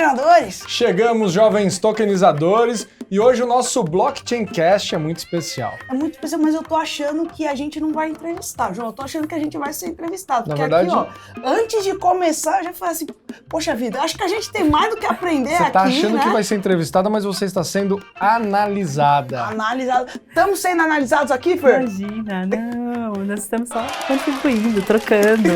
treinadores! Chegamos, jovens tokenizadores, e hoje o nosso Blockchain Cast é muito especial. É muito especial, mas eu tô achando que a gente não vai entrevistar, João. Eu tô achando que a gente vai ser entrevistado. Na Porque verdade, aqui, ó, antes de começar, eu já falei assim, poxa vida, acho que a gente tem mais do que aprender Você aqui, tá achando né? que vai ser entrevistada, mas você está sendo analisada. Analisado. Estamos sendo analisados aqui, Fer? Imagina, não, nós estamos só contribuindo, trocando.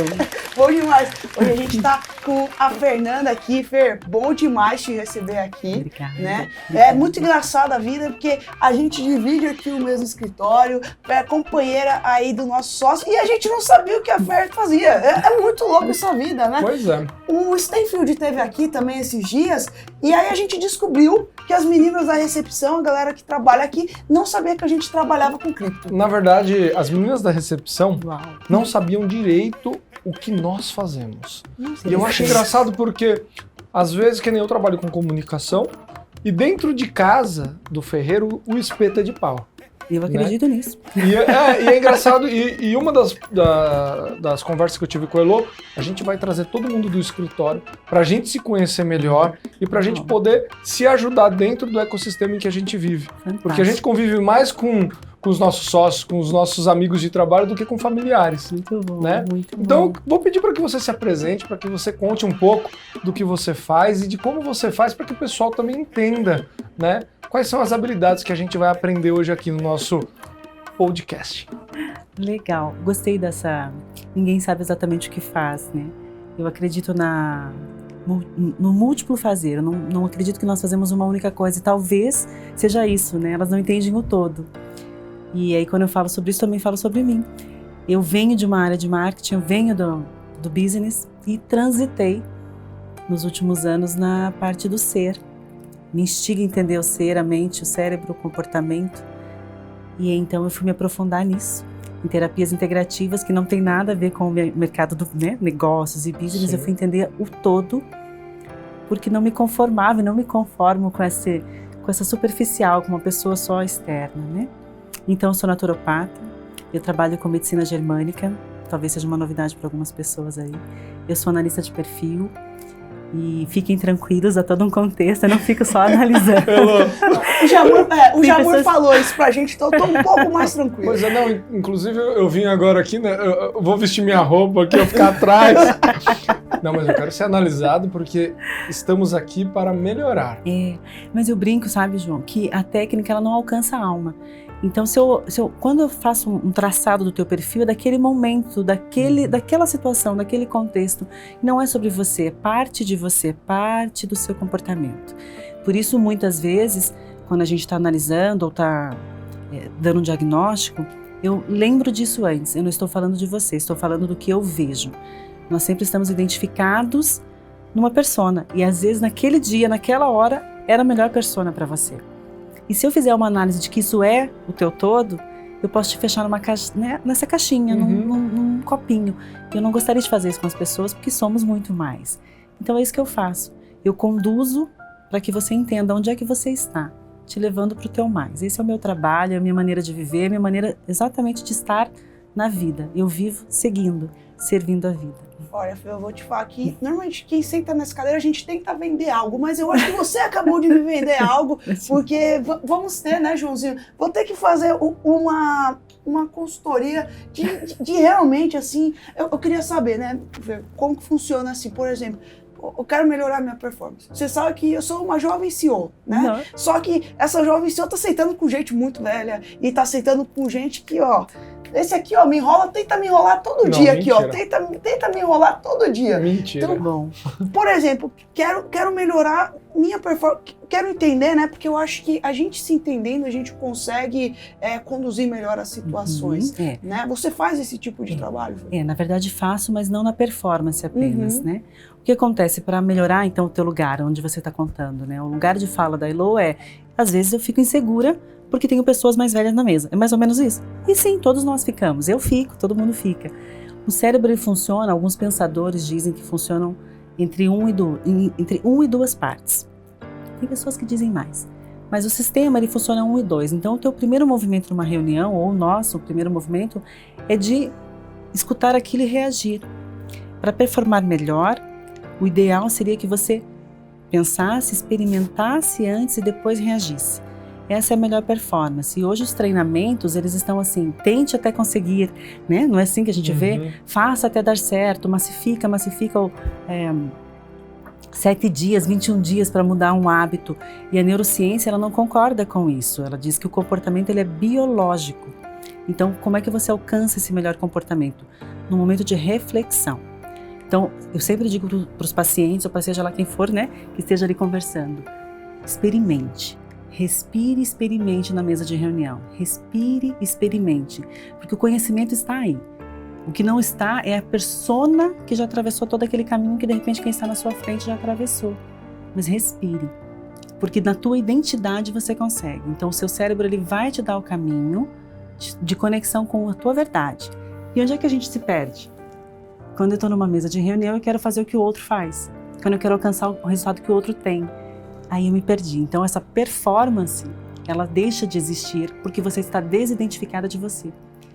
Bom demais. Hoje a gente tá com a Fernanda aqui, Fer. Bom demais te receber aqui. Obrigada. Né? Obrigada. É muito engraçada a vida, porque a gente divide aqui o mesmo escritório, é companheira aí do nosso sócio, e a gente não sabia o que a Fer fazia. É muito louco essa vida, né? Pois é. O Stanfield esteve aqui também esses dias, e aí a gente descobriu que as meninas da recepção, a galera que trabalha aqui, não sabia que a gente trabalhava com cripto. Na verdade, as meninas da recepção Uau. não sabiam direito o que nós fazemos. Nossa, E eu acho engraçado porque, às vezes, que nem eu trabalho com comunicação, e dentro de casa do ferreiro, o espeto é de pau. Eu acredito nisso. E é engraçado, e uma das conversas que eu tive com o Elô, a gente vai trazer todo mundo do escritório pra gente se conhecer melhor e pra gente poder se ajudar dentro do ecossistema em que a gente vive. Fantástico. Porque a gente convive mais com os nossos sócios, com os nossos amigos de trabalho do que com familiares. Muito bom, Né? muito bom. Então, vou pedir para que você se apresente, para que você conte um pouco do que você faz e de como você faz para que o pessoal também entenda, né? Quais são as habilidades que a gente vai aprender hoje aqui no nosso podcast. Legal, gostei dessa... Ninguém sabe exatamente o que faz, né? Eu acredito no múltiplo fazer, eu não acredito que nós fazemos uma única coisa, e talvez seja isso, né? Elas não entendem o todo. E aí quando eu falo sobre isso, também falo sobre mim. Eu venho de uma área de marketing, eu venho do business e transitei nos últimos anos na parte do ser. Me instiga a entender o ser, a mente, o cérebro, o comportamento. E então eu fui me aprofundar nisso, em terapias integrativas, que não tem nada a ver com o mercado do negócios e business. Sim. Eu fui entender o todo, porque não me conformava e não me conformo com essa superficial, com uma pessoa só externa, né? Então eu sou naturopata, eu trabalho com medicina germânica, talvez seja uma novidade para algumas pessoas aí. Eu sou analista de perfil. E fiquem tranquilos, há todo um contexto, eu não fico só analisando. O Jamur falou isso pra gente, então eu tô um pouco mais tranquilo. Pois é, não, inclusive eu vim agora aqui, né? Eu vou vestir minha roupa aqui, eu ficar atrás. Não, mas eu quero ser analisado porque estamos aqui para melhorar. Mas eu brinco, sabe, João, que a técnica ela não alcança a alma. Então, quando eu faço um traçado do teu perfil, é daquele momento, daquela situação, daquele contexto. Não é sobre você, é parte de você, parte do seu comportamento. Por isso, muitas vezes, quando a gente está analisando ou está dando um diagnóstico, eu lembro disso antes. Eu não estou falando de você, estou falando do que eu vejo. Nós sempre estamos identificados numa persona. E às vezes, naquele dia, naquela hora, era a melhor persona para você. E se eu fizer uma análise de que isso é o teu todo, eu posso te fechar nessa caixinha, num copinho. Eu não gostaria de fazer isso com as pessoas, porque somos muito mais. Então é isso que eu faço. Eu conduzo para que você entenda onde é que você está, te levando para o teu mais. Esse é o meu trabalho, é a minha maneira de viver, a minha maneira exatamente de estar na vida. Eu vivo seguindo, servindo a vida. Olha, eu vou te falar que normalmente quem senta nessa cadeira a gente tenta vender algo, mas eu acho que você acabou de me vender algo, porque vamos ter, né, Joãozinho? Vou ter que fazer uma consultoria de realmente, assim, eu queria saber, né, como que funciona assim, por exemplo, eu quero melhorar minha performance. Você sabe que eu sou uma jovem CEO, né? Não. Só que essa jovem CEO tá aceitando com gente muito velha e tá aceitando com gente que, ó, esse aqui, ó, me enrola, tenta me enrolar todo dia aqui, ó. Tenta me enrolar todo dia. Mentira. Então, Bom. por exemplo, quero melhorar minha performance, quero entender, né? Porque eu acho que a gente se entendendo, a gente consegue conduzir melhor as situações, né? Você faz esse tipo de trabalho? Na verdade faço, mas não na performance apenas, né? O que acontece para melhorar, então, o teu lugar, onde você está contando, né? O lugar de fala da Elô às vezes eu fico insegura porque tenho pessoas mais velhas na mesa. É mais ou menos isso? E sim, todos nós ficamos. Eu fico, todo mundo fica. O cérebro ele funciona, alguns pensadores dizem que funcionam entre um e duas partes. Tem pessoas que dizem mais. Mas o sistema ele funciona 1 e 2. Então o teu primeiro movimento numa reunião, ou o nosso primeiro movimento, é de escutar aquilo e reagir. Para performar melhor, o ideal seria que você pensasse, experimentasse antes e depois reagisse. Essa é a melhor performance. E hoje os treinamentos, eles estão assim, tente até conseguir, né? Não é assim que a gente vê? Faça até dar certo, massifica 7 dias, 21 dias para mudar um hábito. E a neurociência, ela não concorda com isso. Ela diz que o comportamento, ele é biológico. Então, como é que você alcança esse melhor comportamento? No momento de reflexão. Então, eu sempre digo para os pacientes, ou para seja lá quem for, né, que esteja ali conversando, experimente. Respire e experimente na mesa de reunião. Respire e experimente. Porque o conhecimento está aí. O que não está é a persona que já atravessou todo aquele caminho que de repente quem está na sua frente já atravessou. Mas respire. Porque na tua identidade você consegue. Então o seu cérebro, ele vai te dar o caminho de conexão com a tua verdade. E onde é que a gente se perde? Quando eu estou numa mesa de reunião, eu quero fazer o que o outro faz. Quando eu quero alcançar o resultado que o outro tem. Aí eu me perdi. Então essa performance, ela deixa de existir porque você está desidentificada de você.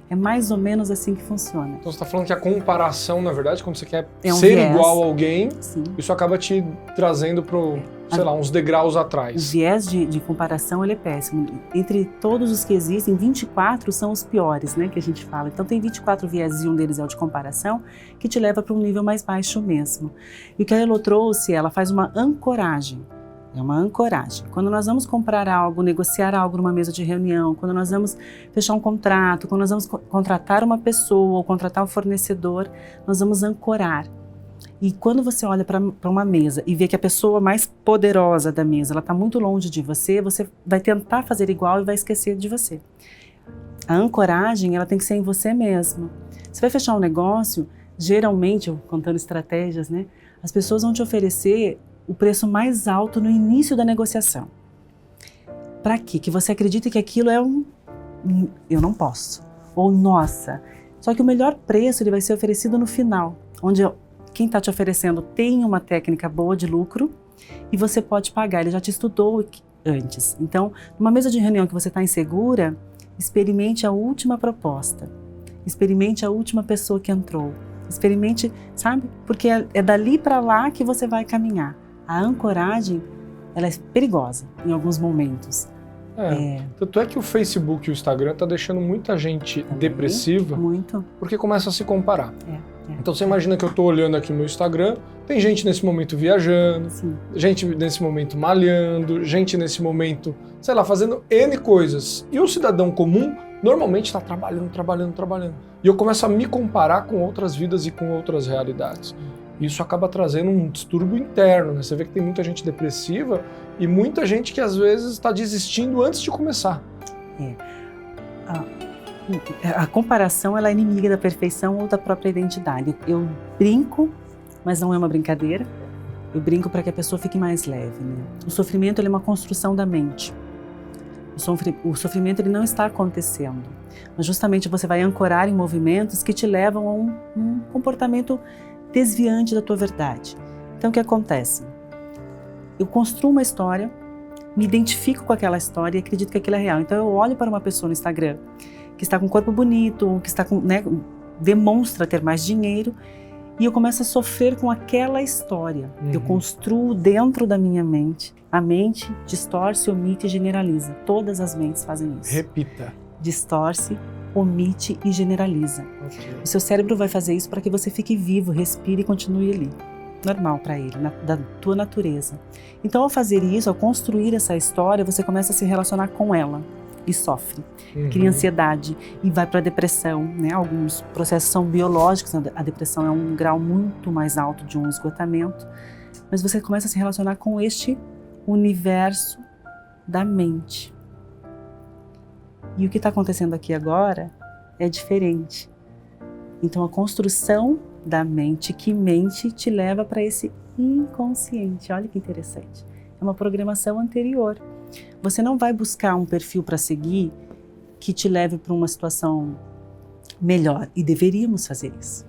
É mais ou menos assim que funciona. Então você está falando que a comparação, na verdade, quando você quer um ser viés. igual a alguém, Sim. isso acaba te trazendo para, sei lá, uns degraus O atrás. viés de comparação, ele é péssimo. Entre todos os que existem, 24 são os piores, né, que a gente fala. Então tem 24 viés e um deles é o de comparação, que te leva para um nível mais baixo mesmo. E o que a Elo trouxe, ela faz uma ancoragem. É uma ancoragem. Quando nós vamos comprar algo, negociar algo numa mesa de reunião, quando nós vamos fechar um contrato, quando nós vamos contratar uma pessoa ou contratar um fornecedor, nós vamos ancorar. E quando você olha para uma mesa e vê que a pessoa mais poderosa da mesa, ela está muito longe de você, você vai tentar fazer igual e vai esquecer de você. A ancoragem, ela tem que ser em você mesmo. Você vai fechar um negócio, geralmente, eu contando estratégias, né? As pessoas vão te oferecer o preço mais alto no início da negociação. Para quê? Que você acredita que aquilo é eu não posso. Ou nossa. Só que o melhor preço, ele vai ser oferecido no final, onde quem está te oferecendo tem uma técnica boa de lucro e você pode pagar. Ele já te estudou antes. Então, numa mesa de reunião que você está insegura, experimente a última proposta. Experimente a última pessoa que entrou. Experimente, sabe? Porque é dali para lá que você vai caminhar. A ancoragem, ela é perigosa em alguns momentos. Tanto é que o Facebook e o Instagram tá deixando muita gente depressiva. Muito. Porque começa a se comparar. Então você imagina que eu tô olhando aqui no meu Instagram, tem gente nesse momento viajando, Sim. gente nesse momento malhando, gente nesse momento, sei lá, fazendo N coisas. E o cidadão comum normalmente está trabalhando. E eu começo a me comparar com outras vidas e com outras realidades. Isso acaba trazendo um distúrbio interno, né? Você vê que tem muita gente depressiva e muita gente que às vezes está desistindo antes de começar. A comparação, ela é inimiga da perfeição ou da própria identidade. Eu brinco, mas não é uma brincadeira. Eu brinco para que a pessoa fique mais leve, né? O sofrimento, ele é uma construção da mente. O sofrimento, ele não está acontecendo. Mas justamente você vai ancorar em movimentos que te levam a um comportamento desviante da tua verdade. Então o que acontece? Eu construo uma história, me identifico com aquela história e acredito que aquilo é real. Então eu olho para uma pessoa no Instagram que está com um corpo bonito, que está com, né, demonstra ter mais dinheiro, e eu começo a sofrer com aquela história. Eu construo dentro da minha mente. A mente distorce, omite e generaliza. Todas as mentes fazem isso. Repita. Distorce, omite e generaliza. Okay. O seu cérebro vai fazer isso para que você fique vivo, respire e continue ali. Normal para ele, da tua natureza. Então, ao fazer isso, ao construir essa história, você começa a se relacionar com ela e sofre. Cria ansiedade e vai para a depressão, né? Alguns processos são biológicos, a depressão é um grau muito mais alto de um esgotamento, mas você começa a se relacionar com este universo da mente. E o que está acontecendo aqui agora é diferente. Então a construção da mente que mente te leva para esse inconsciente. Olha que interessante. É uma programação anterior. Você não vai buscar um perfil para seguir que te leve para uma situação melhor. E deveríamos fazer isso.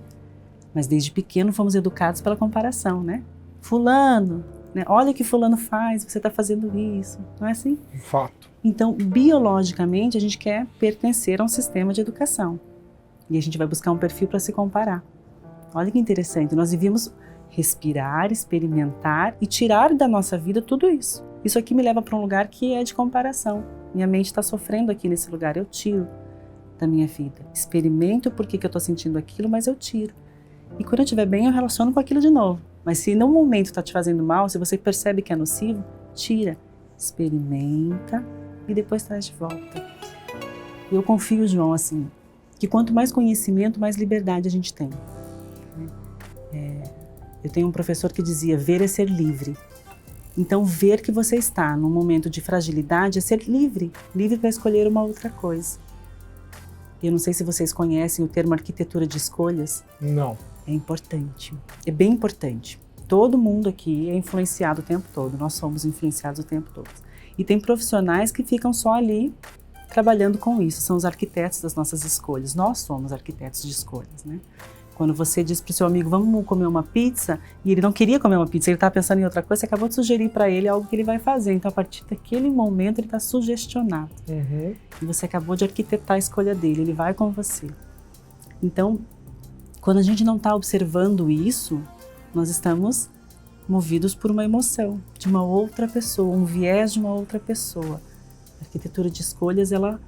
Mas desde pequeno fomos educados pela comparação, né? Fulano, né? Olha o que fulano faz, você está fazendo isso. Não é assim? Fato. Então, biologicamente, a gente quer pertencer a um sistema de educação. E a gente vai buscar um perfil para se comparar. Olha que interessante, nós vivíamos respirar, experimentar e tirar da nossa vida tudo isso. Isso aqui me leva para um lugar que é de comparação. Minha mente está sofrendo aqui nesse lugar, eu tiro da minha vida. Experimento por que eu estou sentindo aquilo, mas eu tiro. E quando eu estiver bem, eu relaciono com aquilo de novo. Mas se no momento está te fazendo mal, se você percebe que é nocivo, tira, experimenta e depois traz de volta. Eu confio, João, assim, que quanto mais conhecimento, mais liberdade a gente tem. Eu tenho um professor que dizia, ver é ser livre. Então, ver que você está num momento de fragilidade é ser livre, livre para escolher uma outra coisa. Eu não sei se vocês conhecem o termo arquitetura de escolhas. Não. É importante, é bem importante. Todo mundo aqui é influenciado o tempo todo, nós somos influenciados o tempo todo. E tem profissionais que ficam só ali trabalhando com isso, são os arquitetos das nossas escolhas. Nós somos arquitetos de escolhas, né? Quando você diz para o seu amigo, vamos comer uma pizza, e ele não queria comer uma pizza, ele estava pensando em outra coisa, você acabou de sugerir para ele algo que ele vai fazer. Então, a partir daquele momento, ele está sugestionado. Uhum. E você acabou de arquitetar a escolha dele, ele vai com você. Então, quando a gente não está observando isso, nós estamos movidos por uma emoção de uma outra pessoa, um viés de uma outra pessoa. A arquitetura de escolhas, ela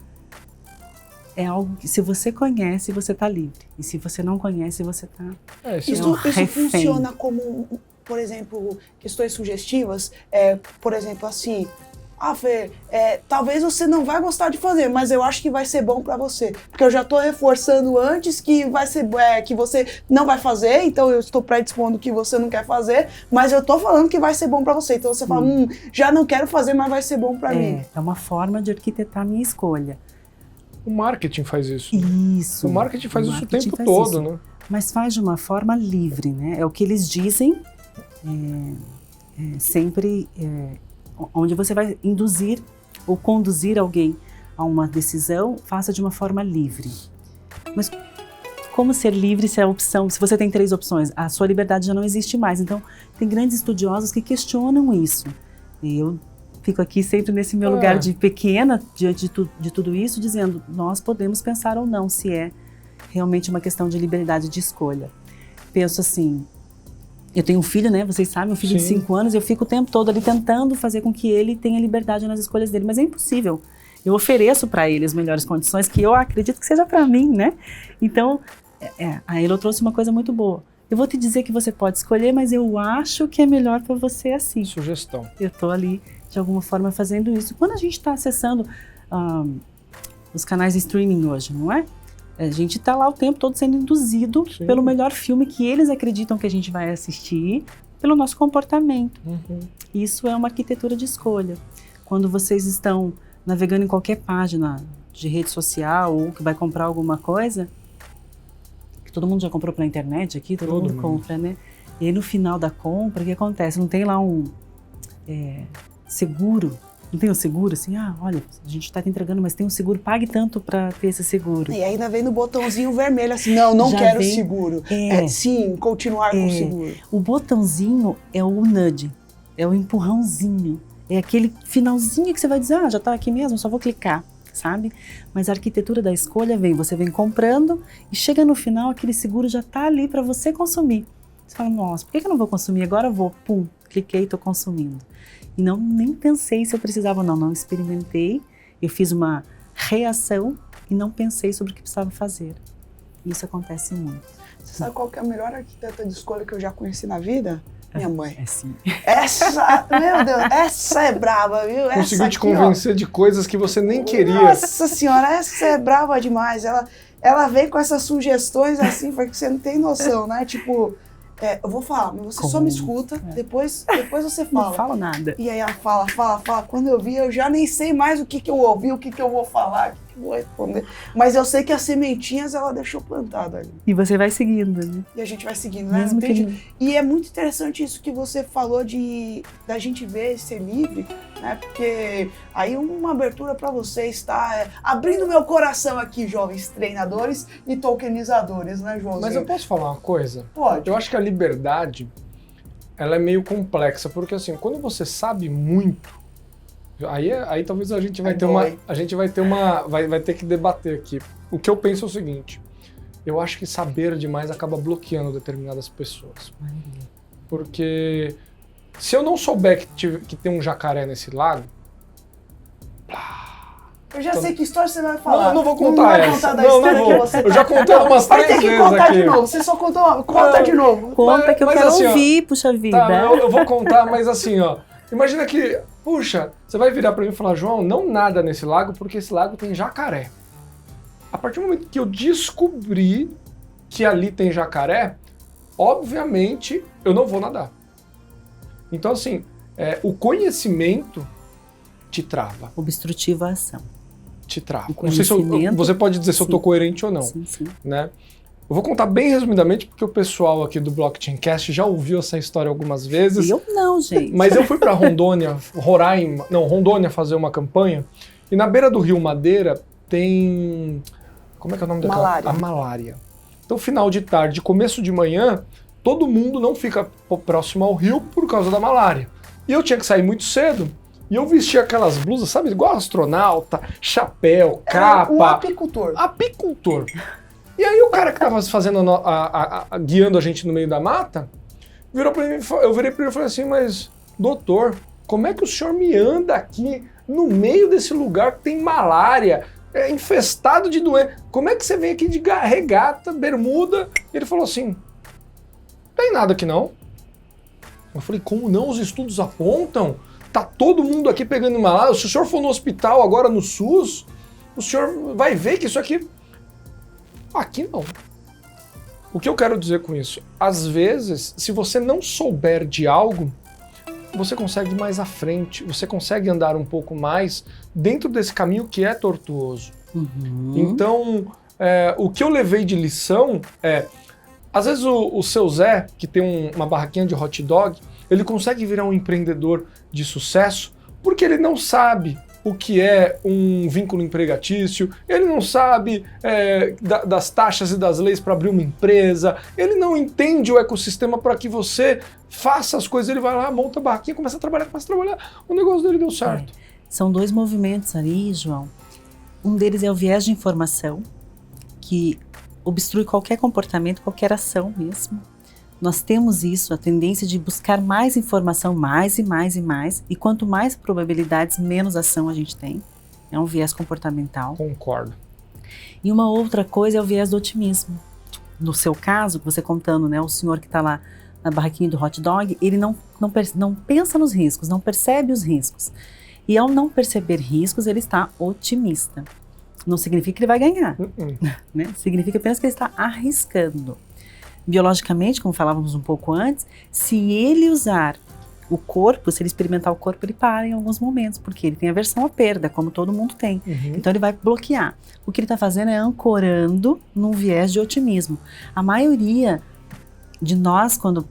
é algo que, se você conhece, você está livre. E se você não conhece, você está Isso funciona como, por exemplo, questões sugestivas. Por exemplo, assim, Fê, talvez você não vai gostar de fazer, mas eu acho que vai ser bom para você. Porque eu já estou reforçando antes que vai ser, que você não vai fazer, então eu estou predispondo que você não quer fazer, mas eu estou falando que vai ser bom para você. Então você fala, já não quero fazer, mas vai ser bom para mim. É uma forma de arquitetar a minha escolha. O marketing faz isso. Isso. O marketing faz isso o tempo todo, né? Mas faz de uma forma livre, né? É o que eles dizem, sempre, onde você vai induzir ou conduzir alguém a uma decisão, faça de uma forma livre. Mas como ser livre se a opção, se você tem 3 opções, a sua liberdade já não existe mais. Então, tem grandes estudiosos que questionam isso. E eu fico aqui sempre nesse meu lugar de pequena, diante de tudo isso, dizendo, nós podemos pensar ou não se é realmente uma questão de liberdade de escolha. Penso assim, eu tenho um filho, né, vocês sabem, um filho de 5 anos, eu fico o tempo todo ali tentando fazer com que ele tenha liberdade nas escolhas dele, mas é impossível. Eu ofereço para ele as melhores condições que eu acredito que seja para mim, né? Então, a Elo trouxe uma coisa muito boa. Eu vou te dizer que você pode escolher, mas eu acho que é melhor para você assim. Sugestão. Eu estou ali, de alguma forma, fazendo isso. Quando a gente está acessando os canais de streaming hoje, não é? A gente está lá o tempo todo sendo induzido pelo melhor filme que eles acreditam que a gente vai assistir, pelo nosso comportamento. Uhum. Isso é uma arquitetura de escolha. Quando vocês estão navegando em qualquer página de rede social ou que vai comprar alguma coisa, que todo mundo já comprou pela internet aqui, todo mundo compra, né? E aí no final da compra, o que acontece? Não tem lá um seguro? Não tem um seguro assim? Olha, a gente está te entregando, mas tem um seguro, pague tanto para ter esse seguro. E ainda vem no botãozinho vermelho assim, não já quero seguro. Sim, continuar com o seguro. O botãozinho é o nudge, é o empurrãozinho. É aquele finalzinho que você vai dizer, já está aqui mesmo, só vou clicar, sabe? Mas a arquitetura da escolha você vem comprando e chega no final, aquele seguro já está ali para você consumir. Você fala, nossa, por que eu não vou consumir? Agora eu vou, pum, cliquei e estou consumindo. E nem pensei se eu precisava ou não experimentei, eu fiz uma reação e não pensei sobre o que precisava fazer. Isso acontece muito. Você sabe qual que é a melhor arquiteta de escolha que eu já conheci na vida? Minha mãe. Sim. Meu Deus, essa é brava, viu? Conseguiu te convencer de coisas que você nem queria. Nossa senhora, essa é brava demais. Ela vem com essas sugestões assim, porque você não tem noção, né? Tipo, eu vou falar, mas você só me escuta, depois você fala. Não falo nada. E aí ela fala. Quando eu vi, eu já nem sei mais o que eu ouvi, o que eu vou falar, o que eu vou responder. Mas eu sei que as sementinhas ela deixou plantada ali. E você vai seguindo, né? E a gente vai seguindo, né? Entende? E é muito interessante isso que você falou da gente ver ser livre, né? Porque aí uma abertura para vocês, tá? Abrindo meu coração aqui, jovens treinadores e tokenizadores, né, Joãozinho? Mas eu posso falar uma coisa? Pode. Eu acho que a liberdade, ela é meio complexa, porque assim, quando você sabe muito, aí talvez a gente vai ter que debater aqui. O que eu penso é o seguinte, eu acho que saber demais acaba bloqueando determinadas pessoas. Porque se eu não souber que tem um jacaré nesse lago... Eu já sei que história você vai falar. Não vou contar essa. Da história não que vou. você Eu já contei umas 3 vezes Vai ter que contar aqui. de novo. Você só contou uma. Conta de novo. Conta que eu quero assim, ouvir, puxa vida. Tá, eu vou contar, mas assim, ó. Imagina que, puxa, você vai virar pra mim e falar, João, não nada nesse lago, porque esse lago tem jacaré. A partir do momento que eu descobri que ali tem jacaré, obviamente eu não vou nadar. Então, assim, o conhecimento te trava. Obstrutiva a ação. Te trava. O Não sei se conhecimento, você pode dizer se eu tô sim. coerente ou não. Sim, sim. Né? Eu vou contar bem resumidamente, porque o pessoal aqui do Blockchain Cast já ouviu essa história algumas vezes. Eu não, gente. Mas eu fui para Rondônia, Rondônia fazer uma campanha, e na beira do Rio Madeira tem... Como é que é o nome daquela? Malária. A malária. Então, final de tarde, começo de manhã, todo mundo não fica próximo ao rio por causa da malária. E eu tinha que sair muito cedo, e eu vestia aquelas blusas, sabe, igual astronauta, chapéu, capa. Um apicultor. Apicultor. E aí o cara que tava fazendo guiando a gente no meio da mata, virou pra mim, eu virei pra ele e falei assim, mas doutor, como é que o senhor me anda aqui no meio desse lugar que tem malária, infestado de doença? Como é que você vem aqui de regata, bermuda? E ele falou assim, tem nada aqui não. Eu falei, como não? Os estudos apontam, tá todo mundo aqui pegando malária. Se o senhor for no hospital agora no SUS, o senhor vai ver que isso aqui... Aqui não. O que eu quero dizer com isso? Às vezes, se você não souber de algo, você consegue ir mais à frente, você consegue andar um pouco mais dentro desse caminho que é tortuoso. Uhum. Então, o que eu levei de lição às vezes o seu Zé, que tem uma barraquinha de hot dog, ele consegue virar um empreendedor de sucesso porque ele não sabe o que é um vínculo empregatício, ele não sabe das taxas e das leis para abrir uma empresa, ele não entende o ecossistema para que você faça as coisas, ele vai lá, monta a barraquinha, começa a trabalhar, o negócio dele deu certo. São 2 movimentos ali, João. Um deles é o viés de informação, que obstrui qualquer comportamento, qualquer ação mesmo. Nós temos isso, a tendência de buscar mais informação, mais e mais e mais, e quanto mais probabilidades, menos ação a gente tem. É um viés comportamental. Concordo. E uma outra coisa é o viés do otimismo. No seu caso, você contando, né, o senhor que está lá na barraquinha do hot dog, ele não pensa nos riscos, não percebe os riscos. E ao não perceber riscos, ele está otimista. Não significa que ele vai ganhar, né? Significa apenas que ele está arriscando. Biologicamente, como falávamos um pouco antes, se ele usar o corpo, se ele experimentar o corpo, ele para em alguns momentos, porque ele tem aversão à perda, como todo mundo tem. Então ele vai bloquear. O que ele está fazendo é ancorando num viés de otimismo. A maioria de nós, quando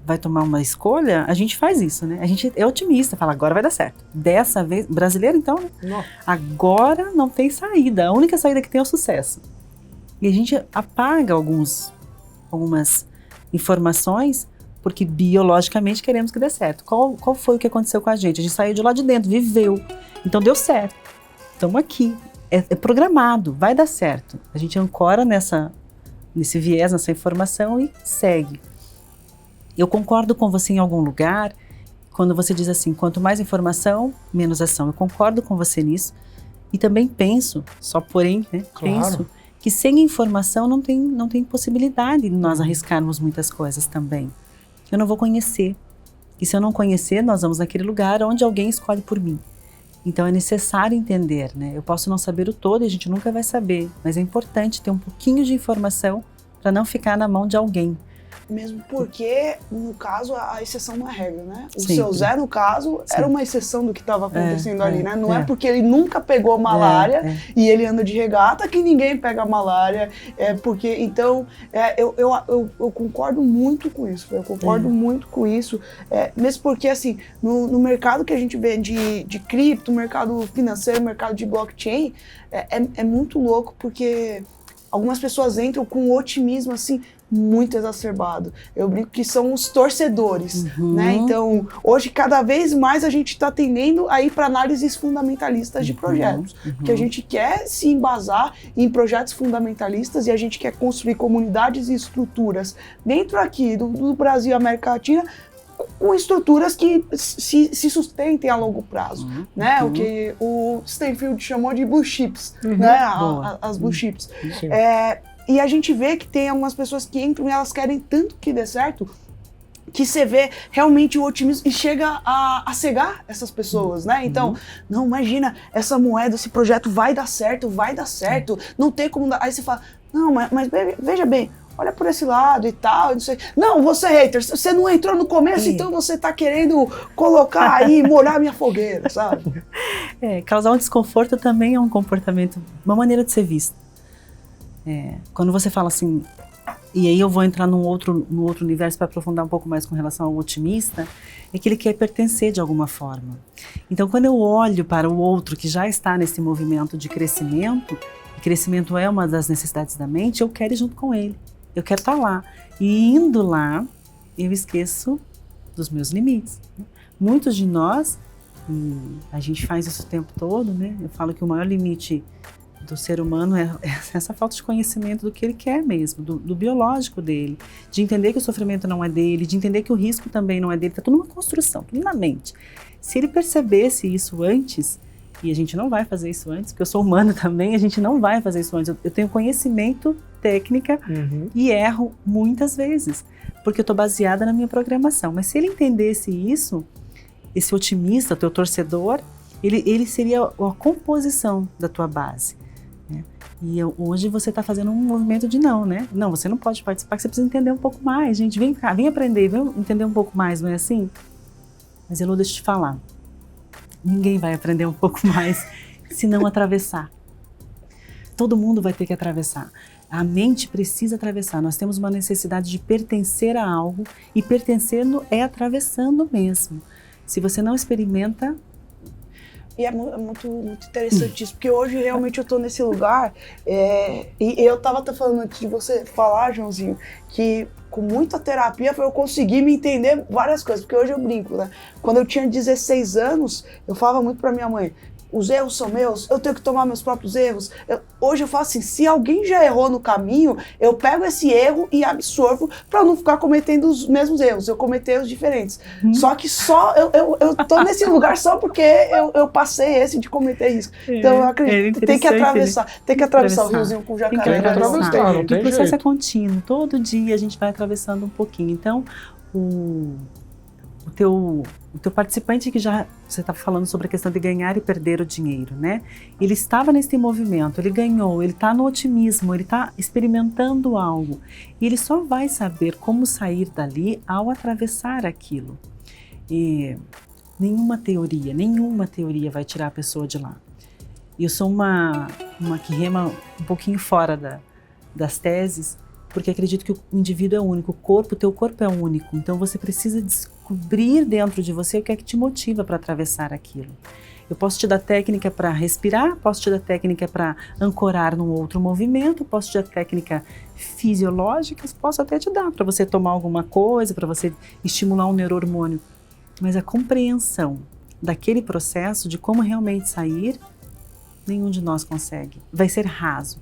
vai tomar uma escolha, a gente faz isso, né? A gente é otimista, fala, agora vai dar certo. Dessa vez, brasileiro então, né? Não. Agora não tem saída, a única saída que tem é o sucesso. E a gente apaga algumas informações, porque biologicamente queremos que dê certo. Qual foi o que aconteceu com a gente? A gente saiu de lá de dentro, viveu, então deu certo. Estamos aqui, é programado, vai dar certo. A gente ancora nesse viés, nessa informação e segue. Eu concordo com você em algum lugar, quando você diz assim, quanto mais informação, menos ação. Eu concordo com você nisso e também penso, só porém, né, Claro. penso que sem informação não tem possibilidade de nós arriscarmos muitas coisas também. Eu não vou conhecer. E se eu não conhecer, nós vamos naquele lugar onde alguém escolhe por mim. Então é necessário entender, né? Eu posso não saber o todo e a gente nunca vai saber, mas é importante ter um pouquinho de informação para não ficar na mão de alguém. Mesmo porque, no caso, a exceção não é regra, né? O Sempre. seu Zé, no caso, Sim. era uma exceção do que estava acontecendo ali, né? Não é é. porque ele nunca pegou malária e ele anda de regata que ninguém pega malária. É porque, então, eu concordo muito com isso. Eu concordo muito com isso. Mesmo porque, assim, no mercado que a gente vê de cripto, mercado financeiro, mercado de blockchain, é muito louco porque algumas pessoas entram com otimismo assim, muito exacerbado. Eu brinco que são os torcedores, né? Então, hoje, cada vez mais a gente está tendendo a ir para análises fundamentalistas de projetos, porque a gente quer se embasar em projetos fundamentalistas e a gente quer construir comunidades e estruturas dentro aqui do Brasil e América Latina, com estruturas que se sustentem a longo prazo, né? O que o Stanfield chamou de blue chips, né? As blue chips. E a gente vê que tem algumas pessoas que entram e elas querem tanto que dê certo, que você vê realmente o otimismo e chega a cegar essas pessoas, né? Então, não, imagina, essa moeda, esse projeto vai dar certo, não tem como dar. Aí você fala, não, mas veja bem, olha por esse lado e tal, não sei. Não, você hater, você não entrou no começo, então você tá querendo colocar aí, molhar a minha fogueira, sabe? Causar um desconforto também é um comportamento, uma maneira de ser visto. Quando você fala assim, e aí eu vou entrar no outro universo para aprofundar um pouco mais com relação ao otimista, é que ele quer pertencer de alguma forma. Então, quando eu olho para o outro que já está nesse movimento de crescimento, e crescimento é uma das necessidades da mente, eu quero ir junto com ele. Eu quero estar lá. E indo lá, eu esqueço dos meus limites. Muitos de nós, a gente faz isso o tempo todo, né? Eu falo que o maior limite do ser humano é essa falta de conhecimento do que ele quer mesmo, do biológico dele, de entender que o sofrimento não é dele, de entender que o risco também não é dele, está tudo numa construção, tudo na mente. Se ele percebesse isso antes, e a gente não vai fazer isso antes, porque eu sou humana também, a gente não vai fazer isso antes, eu tenho conhecimento, técnica, e erro muitas vezes, porque eu estou baseada na minha programação, mas se ele entendesse isso, esse otimista, teu torcedor, ele seria a composição da tua base. E hoje você está fazendo um movimento de não, né? Não, você não pode participar, que você precisa entender um pouco mais. Gente, vem cá, vem aprender, vem entender um pouco mais, não é assim? Mas Elô, deixa eu te falar. Ninguém vai aprender um pouco mais se não atravessar. Todo mundo vai ter que atravessar. A mente precisa atravessar. Nós temos uma necessidade de pertencer a algo e pertencendo é atravessando mesmo. Se você não experimenta... E é muito interessante isso, porque hoje realmente eu tô nesse lugar, e eu tava até falando antes de você falar, Joãozinho, que com muita terapia eu consegui me entender várias coisas, porque hoje eu brinco, né? Quando eu tinha 16 anos, eu falava muito pra minha mãe, os erros são meus, eu tenho que tomar meus próprios erros. Hoje eu falo assim, se alguém já errou no caminho, eu pego esse erro e absorvo para não ficar cometendo os mesmos erros, eu cometer erros diferentes. Só que eu tô nesse lugar só porque eu passei esse de cometer isso. Então eu acredito que tem que atravessar o riozinho com o jacaré. Tem que atravessar, não tem jeito. O processo é jeito. contínuo, todo dia a gente vai atravessando um pouquinho. Então, o teu participante que já, você está falando sobre a questão de ganhar e perder o dinheiro, né? Ele estava nesse movimento, ele ganhou, ele está no otimismo, ele está experimentando algo. E ele só vai saber como sair dali ao atravessar aquilo. E nenhuma teoria vai tirar a pessoa de lá. E eu sou uma que rema um pouquinho fora das teses, porque acredito que o indivíduo é único, o teu corpo é único, então você precisa descobrir dentro de você o que é que te motiva para atravessar aquilo. Eu posso te dar técnica para respirar, posso te dar técnica para ancorar num outro movimento, posso te dar técnica fisiológica, posso até te dar para você tomar alguma coisa, para você estimular um neurohormônio, mas a compreensão daquele processo, de como realmente sair, nenhum de nós consegue. Vai ser raso.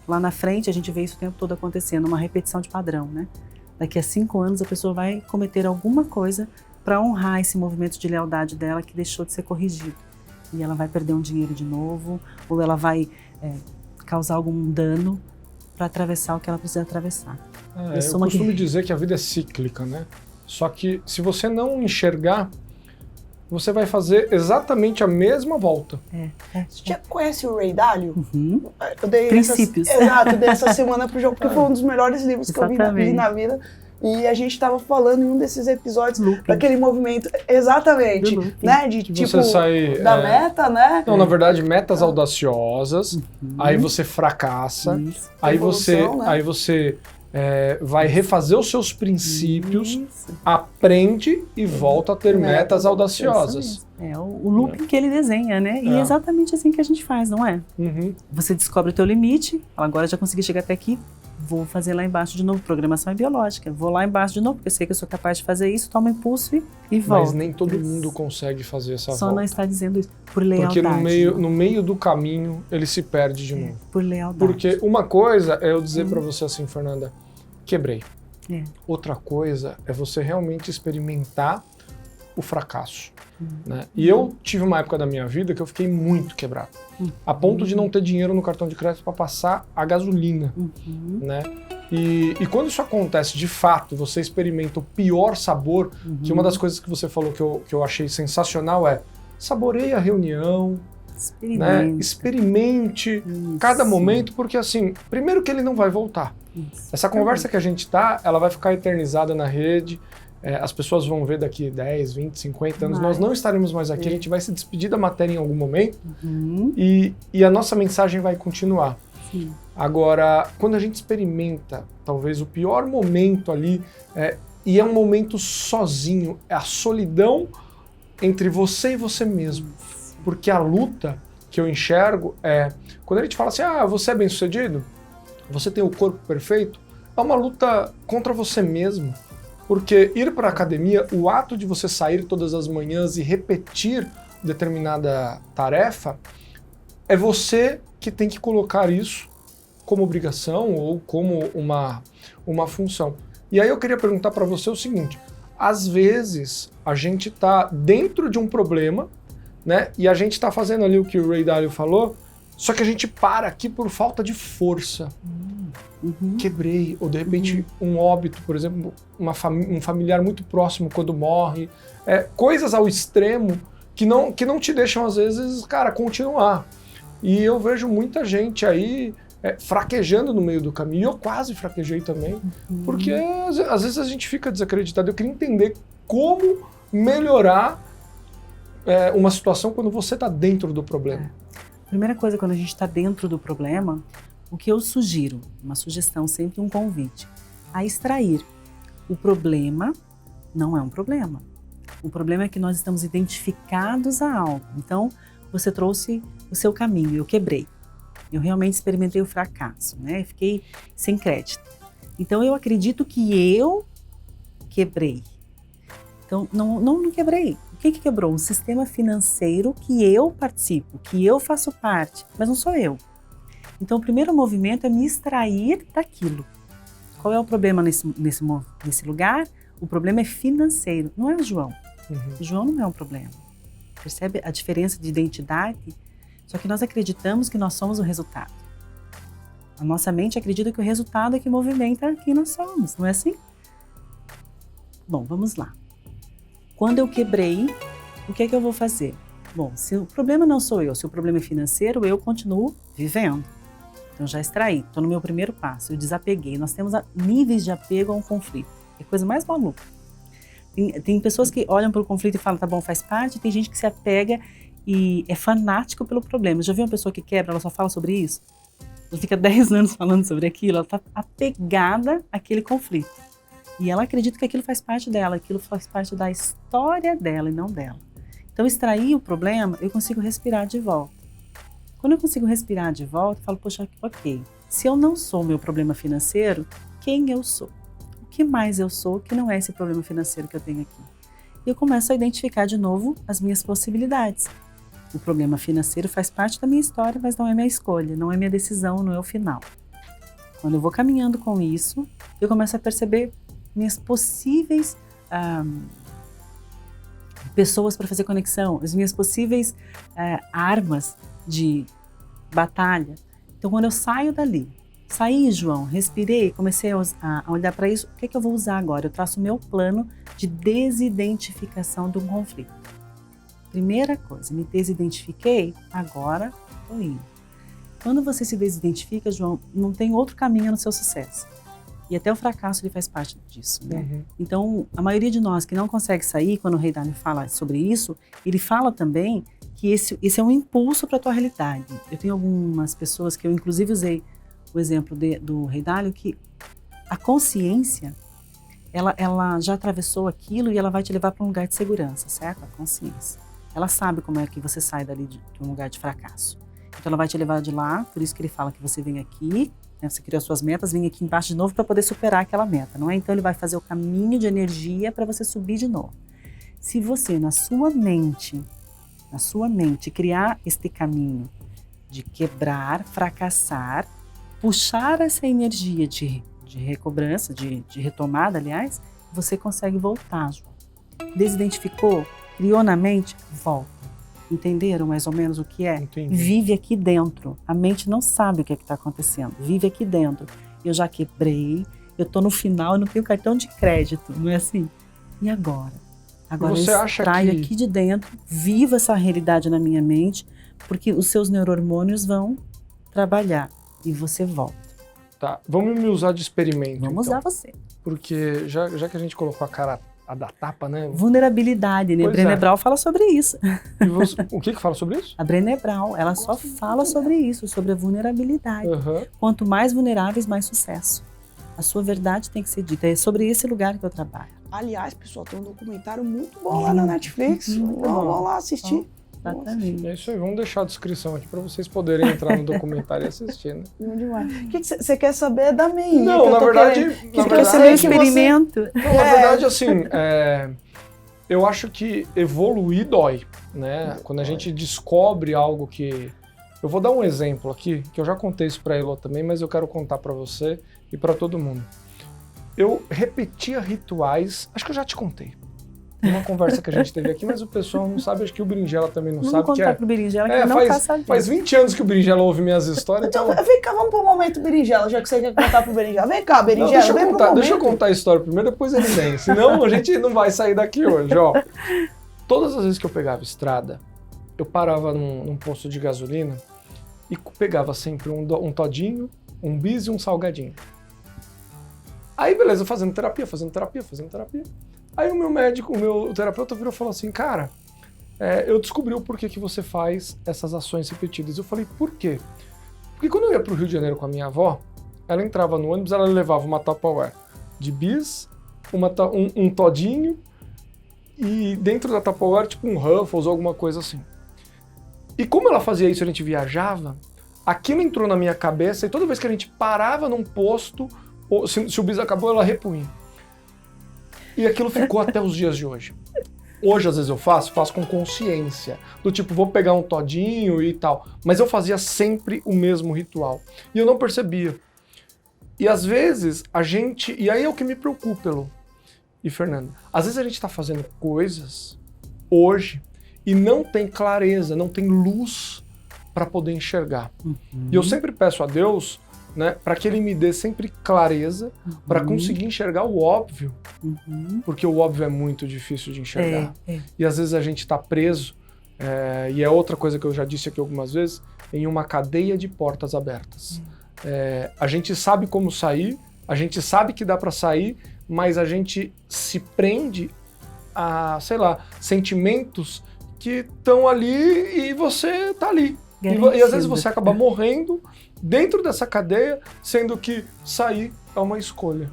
Lá na frente a gente vê isso o tempo todo acontecendo, uma repetição de padrão, né? Daqui a 5 anos a pessoa vai cometer alguma coisa para honrar esse movimento de lealdade dela que deixou de ser corrigido. E ela vai perder um dinheiro de novo, ou ela vai causar algum dano para atravessar o que ela precisa atravessar. Eu costumo dizer que a vida é cíclica, né? Só que se você não enxergar, você vai fazer exatamente a mesma volta. Você já conhece o Ray Dalio? Eu dei Princípios. Eu dei essa semana pro jogo, porque foi um dos melhores livros que eu li na vida. E a gente estava falando em um desses episódios daquele movimento, exatamente, né? De tipo, você sair, da meta, né? Não, na verdade, metas audaciosas, aí você fracassa, aí você vai refazer os seus princípios, aprende e volta a ter metas audaciosas. É o looping que ele desenha, né? E é exatamente assim que a gente faz, não é? Você descobre o teu limite, agora já consegui chegar até aqui, vou fazer lá embaixo de novo. Programação é biológica. Vou lá embaixo de novo, porque eu sei que eu sou capaz de fazer isso, tomo impulso e volto. Mas nem todo mundo consegue fazer essa Só volta. não está dizendo isso. Por lealdade. Porque no meio do caminho, ele se perde de novo. Por lealdade. Porque uma coisa é eu dizer pra você assim, Fernanda, quebrei. É. Outra coisa é você realmente experimentar o fracasso. Né? E eu tive uma época da minha vida que eu fiquei muito quebrado. A ponto de não ter dinheiro no cartão de crédito para passar a gasolina. Né? E quando isso acontece, de fato, você experimenta o pior sabor, que uma das coisas que você falou que eu achei sensacional é saboreie a reunião, né? Experimente cada momento, porque assim, primeiro que ele não vai voltar. Essa conversa que a gente tá, ela vai ficar eternizada na rede, as pessoas vão ver daqui 10, 20, 50 anos, nós não estaremos mais aqui, a gente vai se despedir da matéria em algum momento e a nossa mensagem vai continuar. Sim. Agora, quando a gente experimenta, talvez o pior momento ali, e é um momento sozinho, é a solidão entre você e você mesmo. Porque a luta que eu enxergo é, quando a gente fala assim, você é bem-sucedido, você tem o corpo perfeito, é uma luta contra você mesmo. Porque ir para a academia, o ato de você sair todas as manhãs e repetir determinada tarefa, é você que tem que colocar isso como obrigação ou como uma função. E aí eu queria perguntar para você o seguinte, às vezes a gente está dentro de um problema, né, e a gente está fazendo ali o que o Ray Dalio falou, só que a gente para aqui por falta de força. Quebrei, ou de repente um óbito, por exemplo, um familiar muito próximo quando morre, coisas ao extremo que não te deixam às vezes, cara, continuar. E eu vejo muita gente aí fraquejando no meio do caminho, e eu quase fraquejei também, porque às vezes a gente fica desacreditado. Eu queria entender como melhorar uma situação quando você está dentro do problema. Primeira coisa, quando a gente está dentro do problema, o que eu sugiro, uma sugestão, sempre um convite, a extrair. O problema não é um problema. O problema é que nós estamos identificados a algo. Então, você trouxe o seu caminho, eu quebrei. Eu realmente experimentei o fracasso, né? Fiquei sem crédito. Então, eu acredito que eu quebrei. Então, não quebrei. O que quebrou? Um sistema financeiro que eu participo, que eu faço parte, mas não sou eu. Então, o primeiro movimento é me extrair daquilo. Qual é o problema nesse lugar? O problema é financeiro, não é o João. O João não é um problema. Percebe a diferença de identidade? Só que nós acreditamos que nós somos o resultado. A nossa mente acredita que o resultado é que movimenta quem nós somos, não é assim? Bom, vamos lá. Quando eu quebrei, o que é que eu vou fazer? Bom, se o problema não sou eu, se o problema é financeiro, eu continuo vivendo. Então já extraí, estou no meu primeiro passo, eu desapeguei. Nós temos níveis de apego a um conflito. É a coisa mais maluca. Tem pessoas que olham para o conflito e falam, tá bom, faz parte. Tem gente que se apega e é fanático pelo problema. Já viu uma pessoa que quebra, ela só fala sobre isso? Ela fica 10 anos falando sobre aquilo, ela está apegada àquele conflito. E ela acredita que aquilo faz parte dela, aquilo faz parte da história dela e não dela. Então, extrair o problema, eu consigo respirar de volta. Quando eu consigo respirar de volta, eu falo, poxa, ok, se eu não sou o meu problema financeiro, quem eu sou? O que mais eu sou que não é esse problema financeiro que eu tenho aqui? E eu começo a identificar de novo as minhas possibilidades. O problema financeiro faz parte da minha história, mas não é minha escolha, não é minha decisão, não é o final. Quando eu vou caminhando com isso, eu começo a perceber minhas possíveis pessoas para fazer conexão, as minhas possíveis armas de batalha. Então, quando eu saio dali, saí, João, respirei, comecei a olhar para isso, o que é que eu vou usar agora? Eu traço o meu plano de desidentificação de um conflito. Primeira coisa, me desidentifiquei, agora estou indo. Quando você se desidentifica, João, não tem outro caminho no seu sucesso. E até o fracasso ele faz parte disso, né? Então, a maioria de nós que não consegue sair, quando o Ray Dalio fala sobre isso, ele fala também que esse é um impulso para a tua realidade. Eu tenho algumas pessoas que eu inclusive usei o exemplo do Ray Dalio, que a consciência, ela já atravessou aquilo e ela vai te levar para um lugar de segurança, certo? A consciência. Ela sabe como é que você sai dali de um lugar de fracasso. Então, ela vai te levar de lá, por isso que ele fala que você vem aqui, né? Você criou as suas metas, vem aqui embaixo de novo para poder superar aquela meta, não é? Então ele vai fazer o caminho de energia para você subir de novo. Se você, na sua mente, criar este caminho de quebrar, fracassar, puxar essa energia de recobrança, de retomada, aliás, você consegue voltar, João. Desidentificou, criou na mente, volta. Entenderam mais ou menos o que é? Entendi. Vive aqui dentro. A mente não sabe o que está acontecendo. Vive aqui dentro. Eu já quebrei, eu estou no final, eu não tenho cartão de crédito, não é assim? E agora? Agora Você eu acha extraio que... aqui de dentro, vivo essa realidade na minha mente, porque os seus neurohormônios vão trabalhar e você volta. Tá, vamos me usar de experimento. Vamos então. usar você. Porque já que a gente colocou a cara a da tapa, né? Vulnerabilidade, né? Pois Brené é. Brown fala sobre isso. E o que fala sobre isso? A Brené Brown, ela só fala sobre isso, sobre a vulnerabilidade. Aham. Quanto mais vulneráveis, mais sucesso. A sua verdade tem que ser dita. É sobre esse lugar que eu trabalho. Aliás, pessoal, tem um documentário muito bom lá na Netflix. Vamos lá assistir. Exatamente. É isso aí, vamos deixar a descrição aqui para vocês poderem entrar no documentário e assistir, né? Bom demais. O que você quer saber da meinha? Não, na verdade, Que você não experimento. Na verdade, assim, eu acho que evoluir dói, né? Quando a gente descobre algo que... Eu vou dar um exemplo aqui, que eu já contei isso pra Elô também, mas eu quero contar pra você e pra todo mundo. Eu repetia rituais, acho que eu já te contei, numa conversa que a gente teve aqui, mas o pessoal não sabe, acho que o Berinjela também não sabe. Vamos contar pro Berinjela que ele não tá sabendo. Faz 20 anos que o Berinjela ouve minhas histórias, então... Vem cá, vamos pro momento Berinjela, já que você quer contar pro Berinjela. Vem cá, Berinjela, deixa eu contar a história primeiro, depois ele vem. Senão a gente não vai sair daqui hoje, ó. Todas as vezes que eu pegava estrada, eu parava num posto de gasolina e pegava sempre um todinho, um bis e um salgadinho. Aí, beleza, fazendo terapia. Aí o meu médico, o meu terapeuta virou e falou assim, cara, eu descobri o porquê que você faz essas ações repetidas. Eu falei, por quê? Porque quando eu ia pro Rio de Janeiro com a minha avó, ela entrava no ônibus, ela levava uma Tupperware de bis, um todinho, e dentro da Tupperware, tipo um Ruffles ou alguma coisa assim. E como ela fazia isso, a gente viajava, aquilo entrou na minha cabeça, e toda vez que a gente parava num posto, se o bis acabou, ela repunha. E aquilo ficou até os dias de hoje. Hoje, às vezes, eu faço com consciência. Do tipo, vou pegar um todinho e tal. Mas eu fazia sempre o mesmo ritual. E eu não percebia. E às vezes, e aí é o que me preocupa, Elô e Fernando. Às vezes a gente tá fazendo coisas hoje e não tem clareza, não tem luz para poder enxergar. Uhum. E eu sempre peço a Deus, né, para que ele me dê sempre clareza, para conseguir enxergar o óbvio, porque o óbvio é muito difícil de enxergar. E às vezes a gente está preso, e é outra coisa que eu já disse aqui algumas vezes, em uma cadeia de portas abertas. A gente sabe como sair, a gente sabe que dá para sair, mas a gente se prende a, sei lá, sentimentos que estão ali e você tá ali. E às vezes você acaba morrendo dentro dessa cadeia, sendo que sair é uma escolha.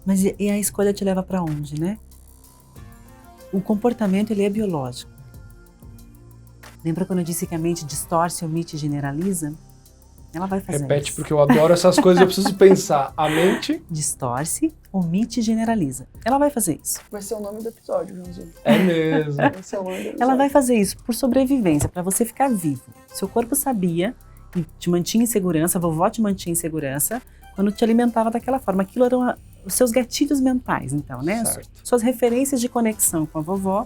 Mas e a escolha te leva para onde, né? O comportamento, ele é biológico. Lembra quando eu disse que a mente distorce, omite e generaliza? Ela vai fazer Repete, isso. porque eu adoro essas coisas, eu preciso pensar. A mente... Distorce, omite e generaliza. Ela vai fazer isso. Vai ser o nome do episódio, Joãozinho. É mesmo. Vai ser o nome do episódio. Ela vai fazer isso por sobrevivência, para você ficar vivo. Seu corpo sabia e te mantinha em segurança, a vovó te mantinha em segurança, quando te alimentava daquela forma. Aquilo eram os seus gatilhos mentais, então, né? Suas referências de conexão com a vovó,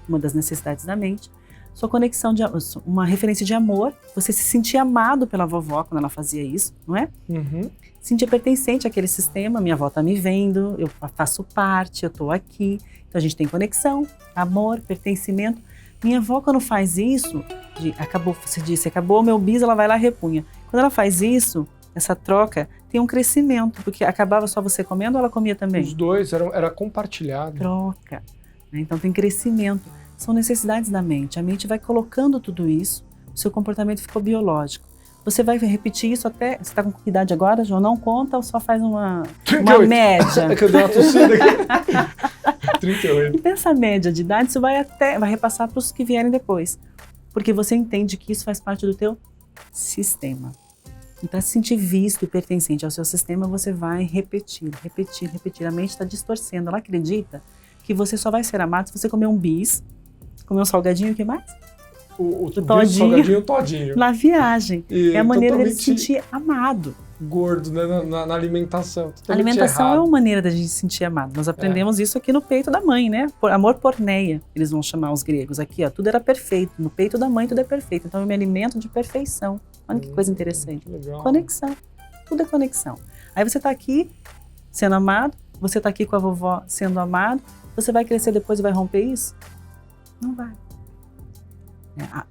uma das necessidades da mente. Sua conexão, uma referência de amor, você se sentia amado pela vovó quando ela fazia isso, não é? Sentia pertencente àquele sistema, minha avó tá me vendo, eu faço parte, eu tô aqui. Então a gente tem conexão, amor, pertencimento. Minha avó quando faz isso, você disse, acabou o meu bis, ela vai lá e repunha. Quando ela faz isso, essa troca tem um crescimento, porque acabava só você comendo ou ela comia também? Os dois, era compartilhado. Troca, né? Então tem crescimento. São necessidades da mente. A mente vai colocando tudo isso, o seu comportamento ficou biológico. Você vai repetir isso até... Você está com que idade agora, João? Não conta ou só faz uma média? É que eu dei uma tossida aqui. 38. E pensa a média de idade, isso vai repassar para os que vierem depois. Porque você entende que isso faz parte do teu sistema. E para se sentir visto e pertencente ao seu sistema, você vai repetir. A mente está distorcendo. Ela acredita que você só vai ser amado se você comer um bis, comer um salgadinho, o que mais? O todinho. Salgadinho todinho. Na viagem. E é a maneira dele se sentir amado. Gordo, né? Na alimentação. A alimentação é uma maneira da gente se sentir amado. Nós aprendemos isso aqui no peito da mãe, né? Amor porneia, eles vão chamar os gregos. Aqui, ó, tudo era perfeito. No peito da mãe tudo é perfeito. Então eu me alimento de perfeição. Olha que coisa interessante. Legal. Conexão. Tudo é conexão. Aí você tá aqui sendo amado, você tá aqui com a vovó sendo amado, você vai crescer depois e vai romper isso? Não vai.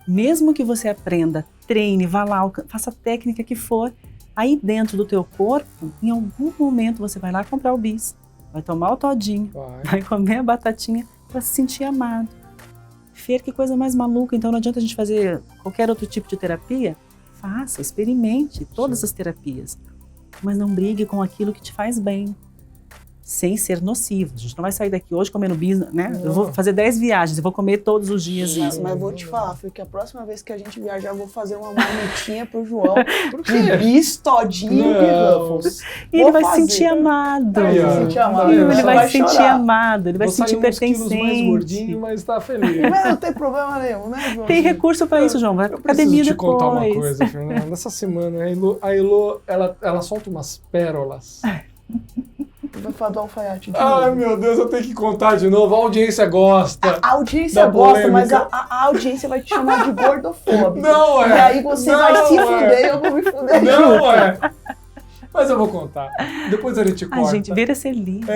Mesmo que você aprenda, treine, vá lá, faça a técnica que for, aí dentro do teu corpo, em algum momento você vai lá comprar o bis, vai tomar o todinho, vai comer a batatinha para se sentir amado. Fer, que coisa mais maluca. Então não adianta a gente fazer qualquer outro tipo de terapia. Faça, experimente todas as terapias, mas não brigue com aquilo que te faz bem, sem ser nocivo. A gente não vai sair daqui hoje comendo bis, né? Eu vou fazer 10 viagens, eu vou comer todos os dias isso. Mas vou te falar, Fê, que a próxima vez que a gente viajar, eu vou fazer uma marmitinha pro João, de bis todinho de Ruffles. E ele vai se sentir amado. Ele vai se sentir amado. Ele vai se sentir amado, ele vai se sentir pertencente. Mais gordinho, mas tá feliz. Mas não tem problema nenhum, né, João? Tem recurso pra isso, João. Vai pra academia depois. Eu preciso te contar uma coisa, Fernanda. Nessa semana, a Elo, ela solta umas pérolas. Vai falar do alfaiate. Ai, meu Deus, eu tenho que contar de novo. A audiência gosta. A audiência gosta, mas a audiência vai te chamar de gordofóbico. Não é. E aí você vai se fuder e eu vou me fuder. Não é. Mas eu vou contar. Depois ele te conta. A gente vira ser livre.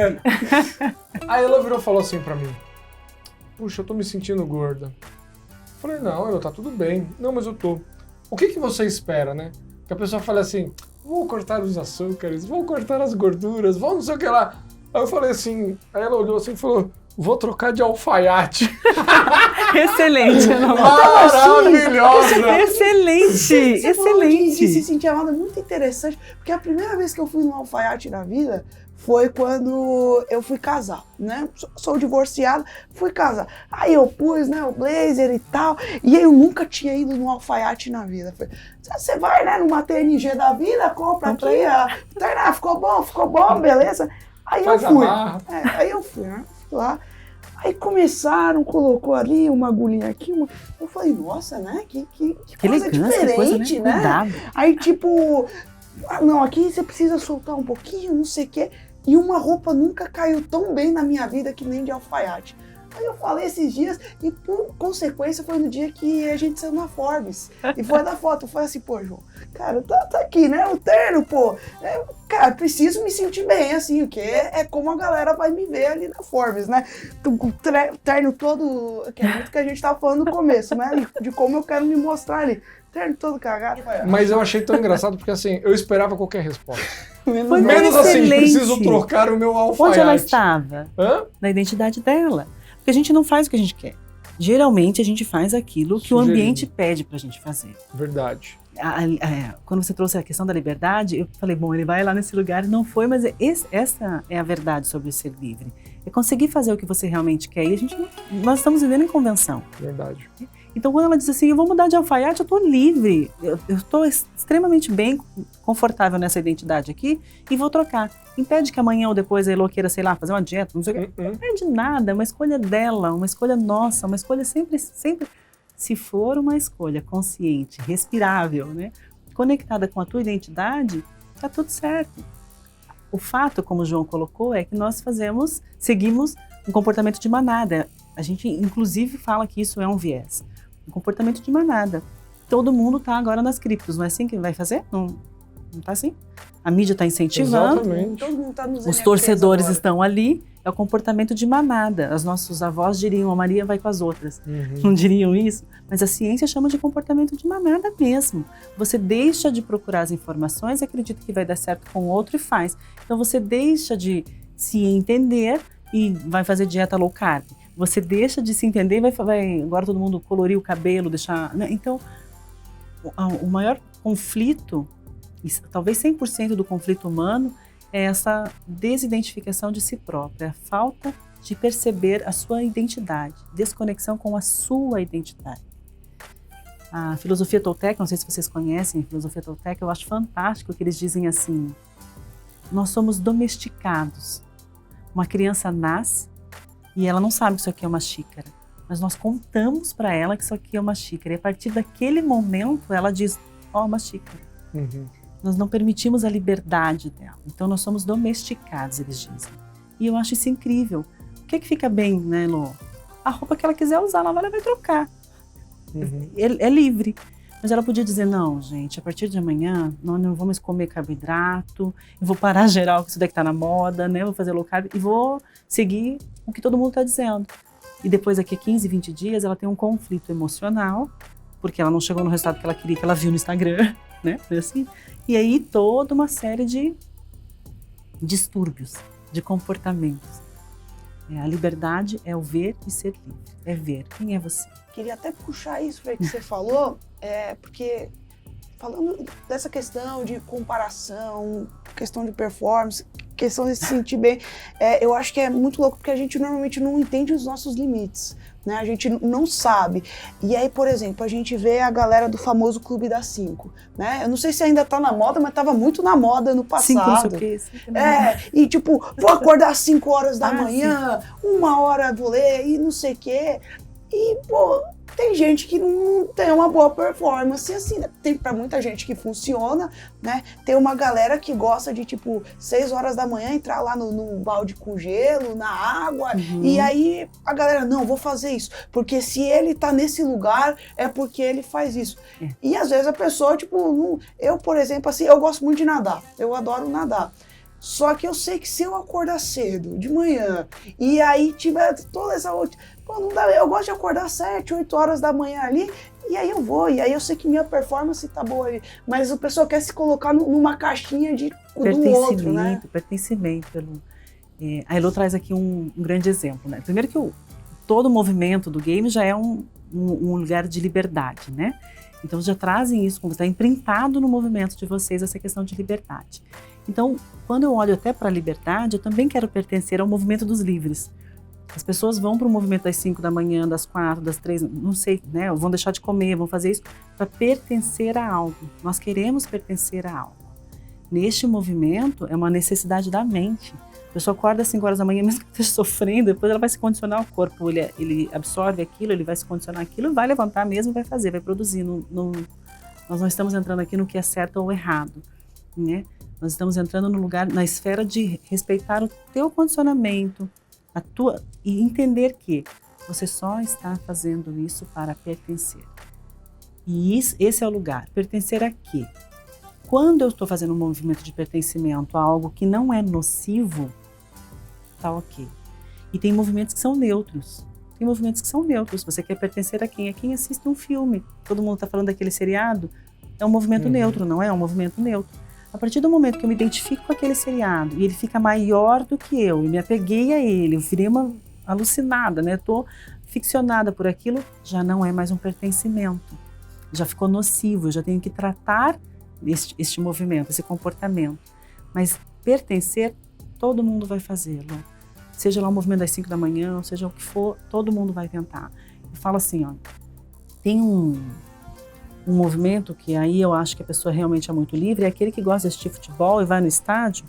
Aí ela virou e falou assim pra mim: puxa, eu tô me sentindo gorda. Eu falei: não, tá tudo bem. Não, mas eu tô. O que você espera, né? Que a pessoa fale assim: vou cortar os açúcares, vou cortar as gorduras, vou não sei o que lá. Aí eu falei assim, aí ela olhou assim e falou: vou trocar de alfaiate. Excelente. Maravilhosa. Excelente, excelente. De se sentir amada, muito interessante, porque a primeira vez que eu fui num alfaiate na vida foi quando eu fui casar, né? Sou divorciada, fui casar. Aí eu pus, né, o blazer e tal, e eu nunca tinha ido num alfaiate na vida. Você vai, né, numa TNG da vida, compra aqui, ficou bom, beleza? Aí eu fui. Aí eu fui, né? Fui lá. Aí começaram, colocou ali uma agulhinha aqui, eu falei, nossa, né? Que coisa diferente, né? Cuidado. Aí tipo, não, aqui você precisa soltar um pouquinho, não sei o quê. E uma roupa nunca caiu tão bem na minha vida que nem de alfaiate. Aí eu falei esses dias e por consequência foi no dia que a gente saiu na Forbes. E foi da foto, eu falei assim, pô, João, cara, tá aqui, né, o terno, pô. Cara, preciso me sentir bem, assim, porque é como a galera vai me ver ali na Forbes, né? O terno todo, que é muito que a gente tava falando no começo, né? De como eu quero me mostrar ali. Terno todo cagado. Mas eu achei tão engraçado porque assim, eu esperava qualquer resposta. Menos assim, preciso trocar o meu alfaiate. Onde ela estava? Na identidade dela. Porque a gente não faz o que a gente quer. Geralmente a gente faz aquilo que o ambiente pede pra gente fazer. Verdade. Quando você trouxe a questão da liberdade, eu falei, bom, ele vai lá nesse lugar, não foi, mas essa é a verdade sobre ser livre. É conseguir fazer o que você realmente quer. E nós estamos vivendo em convenção. Verdade. Então, quando ela diz assim, eu vou mudar de alfaiate, eu estou livre. Eu estou extremamente bem confortável nessa identidade aqui e vou trocar. Impede que amanhã ou depois a Elo queira, sei lá, fazer uma dieta, não sei o quê. Não impede nada, é uma escolha dela, uma escolha nossa, uma escolha sempre, se for uma escolha consciente, respirável, né? Conectada com a tua identidade, tá tudo certo. O fato, como o João colocou, é que nós seguimos um comportamento de manada. A gente, inclusive, fala que isso é um viés. Um comportamento de manada. Todo mundo está agora nas criptos, não é assim que vai fazer? Não está assim? A mídia está incentivando. Exatamente. Todo mundo tá nos os torcedores estão ali. É o comportamento de manada. Os nossos avós diriam, a Maria vai com as outras. Não diriam isso? Mas a ciência chama de comportamento de manada mesmo. Você deixa de procurar as informações e acredita que vai dar certo com o outro e faz. Então você deixa de se entender e vai fazer dieta low carb. Você deixa de se entender e vai agora todo mundo colorir o cabelo, deixar... Né? Então, o maior conflito, talvez 100% do conflito humano, é essa desidentificação de si própria, a falta de perceber a sua identidade, desconexão com a sua identidade. A filosofia tolteca, não sei se vocês conhecem a filosofia tolteca, eu acho fantástico que eles dizem assim, nós somos domesticados. Uma criança nasce e ela não sabe que isso aqui é uma xícara, mas nós contamos para ela que isso aqui é uma xícara. E a partir daquele momento ela diz, uma xícara. Uhum. Nós não permitimos a liberdade dela. Então nós somos domesticados, eles dizem. E eu acho isso incrível. O que fica bem, né, Lô? A roupa que ela quiser usar, ela vai trocar. Uhum. É livre. Mas ela podia dizer, não, gente, a partir de amanhã nós não vamos comer carboidrato, eu vou parar geral, que isso daqui tá na moda, né? Vou fazer low carb e vou seguir o que todo mundo está dizendo. E depois, daqui a 15, 20 dias, ela tem um conflito emocional, porque ela não chegou no resultado que ela queria, que ela viu no Instagram, né? Foi assim. E aí toda uma série de distúrbios, de comportamentos. A liberdade é o ver e ser livre. É ver quem é você. Queria até puxar isso que você falou, porque falando dessa questão de comparação, questão de performance, questão de se sentir bem, eu acho que é muito louco porque a gente normalmente não entende os nossos limites, né? A gente não sabe. E aí, por exemplo, a gente vê a galera do famoso Clube das 5, né? Eu não sei se ainda tá na moda, mas tava muito na moda no passado. 5 não sei o quê, 5 e tipo, vou acordar às 5 horas da manhã, 1 hora vou ler e não sei o quê. E, pô, tem gente que não tem uma boa performance, assim, né? Tem pra muita gente que funciona, né? Tem uma galera que gosta de, tipo, 6 horas da manhã entrar lá no balde com gelo, na água, e aí a galera, não, vou fazer isso, porque se ele tá nesse lugar, é porque ele faz isso. E às vezes a pessoa, tipo, eu, por exemplo, assim, eu gosto muito de nadar, eu adoro nadar. Só que eu sei que se eu acordar cedo, de manhã, e aí tiver toda essa outra... Pô, não dá, eu gosto de acordar 7, 8 horas da manhã ali, e aí eu vou, e aí eu sei que minha performance tá boa ali. Mas o pessoal quer se colocar numa caixinha do outro, né? Pertencimento. A Elô traz aqui um grande exemplo, né? Primeiro que todo o movimento do game já é um lugar de liberdade, né? Então já trazem isso, como está imprintado no movimento de vocês, essa questão de liberdade. Então, quando eu olho até para a liberdade, eu também quero pertencer ao movimento dos livres. As pessoas vão para o movimento das 5 da manhã, das 4, das 3, não sei, né? Vão deixar de comer, vão fazer isso para pertencer a algo. Nós queremos pertencer a algo. Neste movimento, é uma necessidade da mente. A pessoa acorda às 5 horas da manhã, mesmo que esteja sofrendo, depois ela vai se condicionar ao corpo, ele absorve aquilo, ele vai se condicionar aquilo, vai levantar mesmo, vai fazer, vai produzir. Nós não estamos entrando aqui no que é certo ou errado, né? Nós estamos entrando no lugar, na esfera de respeitar o teu condicionamento, e entender que você só está fazendo isso para pertencer. E esse é o lugar. Pertencer a quê? Quando eu estou fazendo um movimento de pertencimento a algo que não é nocivo, tá ok. E tem movimentos que são neutros. Você quer pertencer a quem? A quem assiste um filme. Todo mundo está falando daquele seriado. É um movimento neutro, não é? É um movimento neutro. A partir do momento que eu me identifico com aquele seriado e ele fica maior do que eu me apeguei a ele, eu virei uma alucinada, né? Estou ficcionada por aquilo, já não é mais um pertencimento. Já ficou nocivo, eu já tenho que tratar este movimento, esse comportamento. Mas pertencer, todo mundo vai fazê-lo. Seja lá o movimento das 5 da manhã, seja o que for, todo mundo vai tentar. Eu falo assim, ó, tem um movimento que aí eu acho que a pessoa realmente é muito livre, é aquele que gosta de assistir futebol e vai no estádio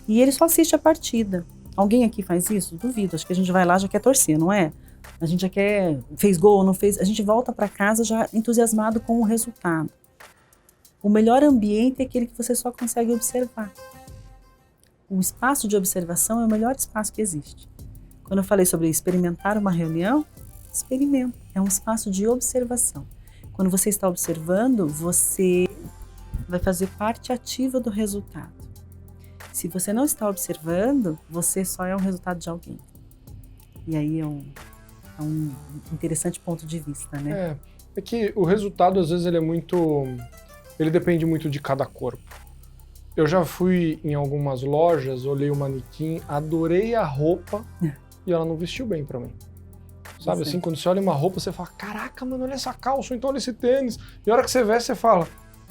e ele só assiste a partida. Alguém aqui faz isso? Duvido. Acho que a gente vai lá já quer torcer, não é? A gente já quer, fez gol ou não fez, a gente volta para casa já entusiasmado com o resultado. O melhor ambiente é aquele que você só consegue observar. O espaço de observação é o melhor espaço que existe. Quando eu falei sobre experimentar uma reunião, experimenta. É um espaço de observação. Quando você está observando, você vai fazer parte ativa do resultado. Se você não está observando, você só é um resultado de alguém. E aí é um interessante ponto de vista, né? É que o resultado, às vezes, ele depende muito de cada corpo. Eu já fui em algumas lojas, olhei o manequim, adorei a roupa e ela não vestiu bem pra mim. Sabe, assim, quando você olha uma roupa, você fala, caraca, mano, olha essa calça, ou então olha esse tênis. E a hora que você veste, você fala,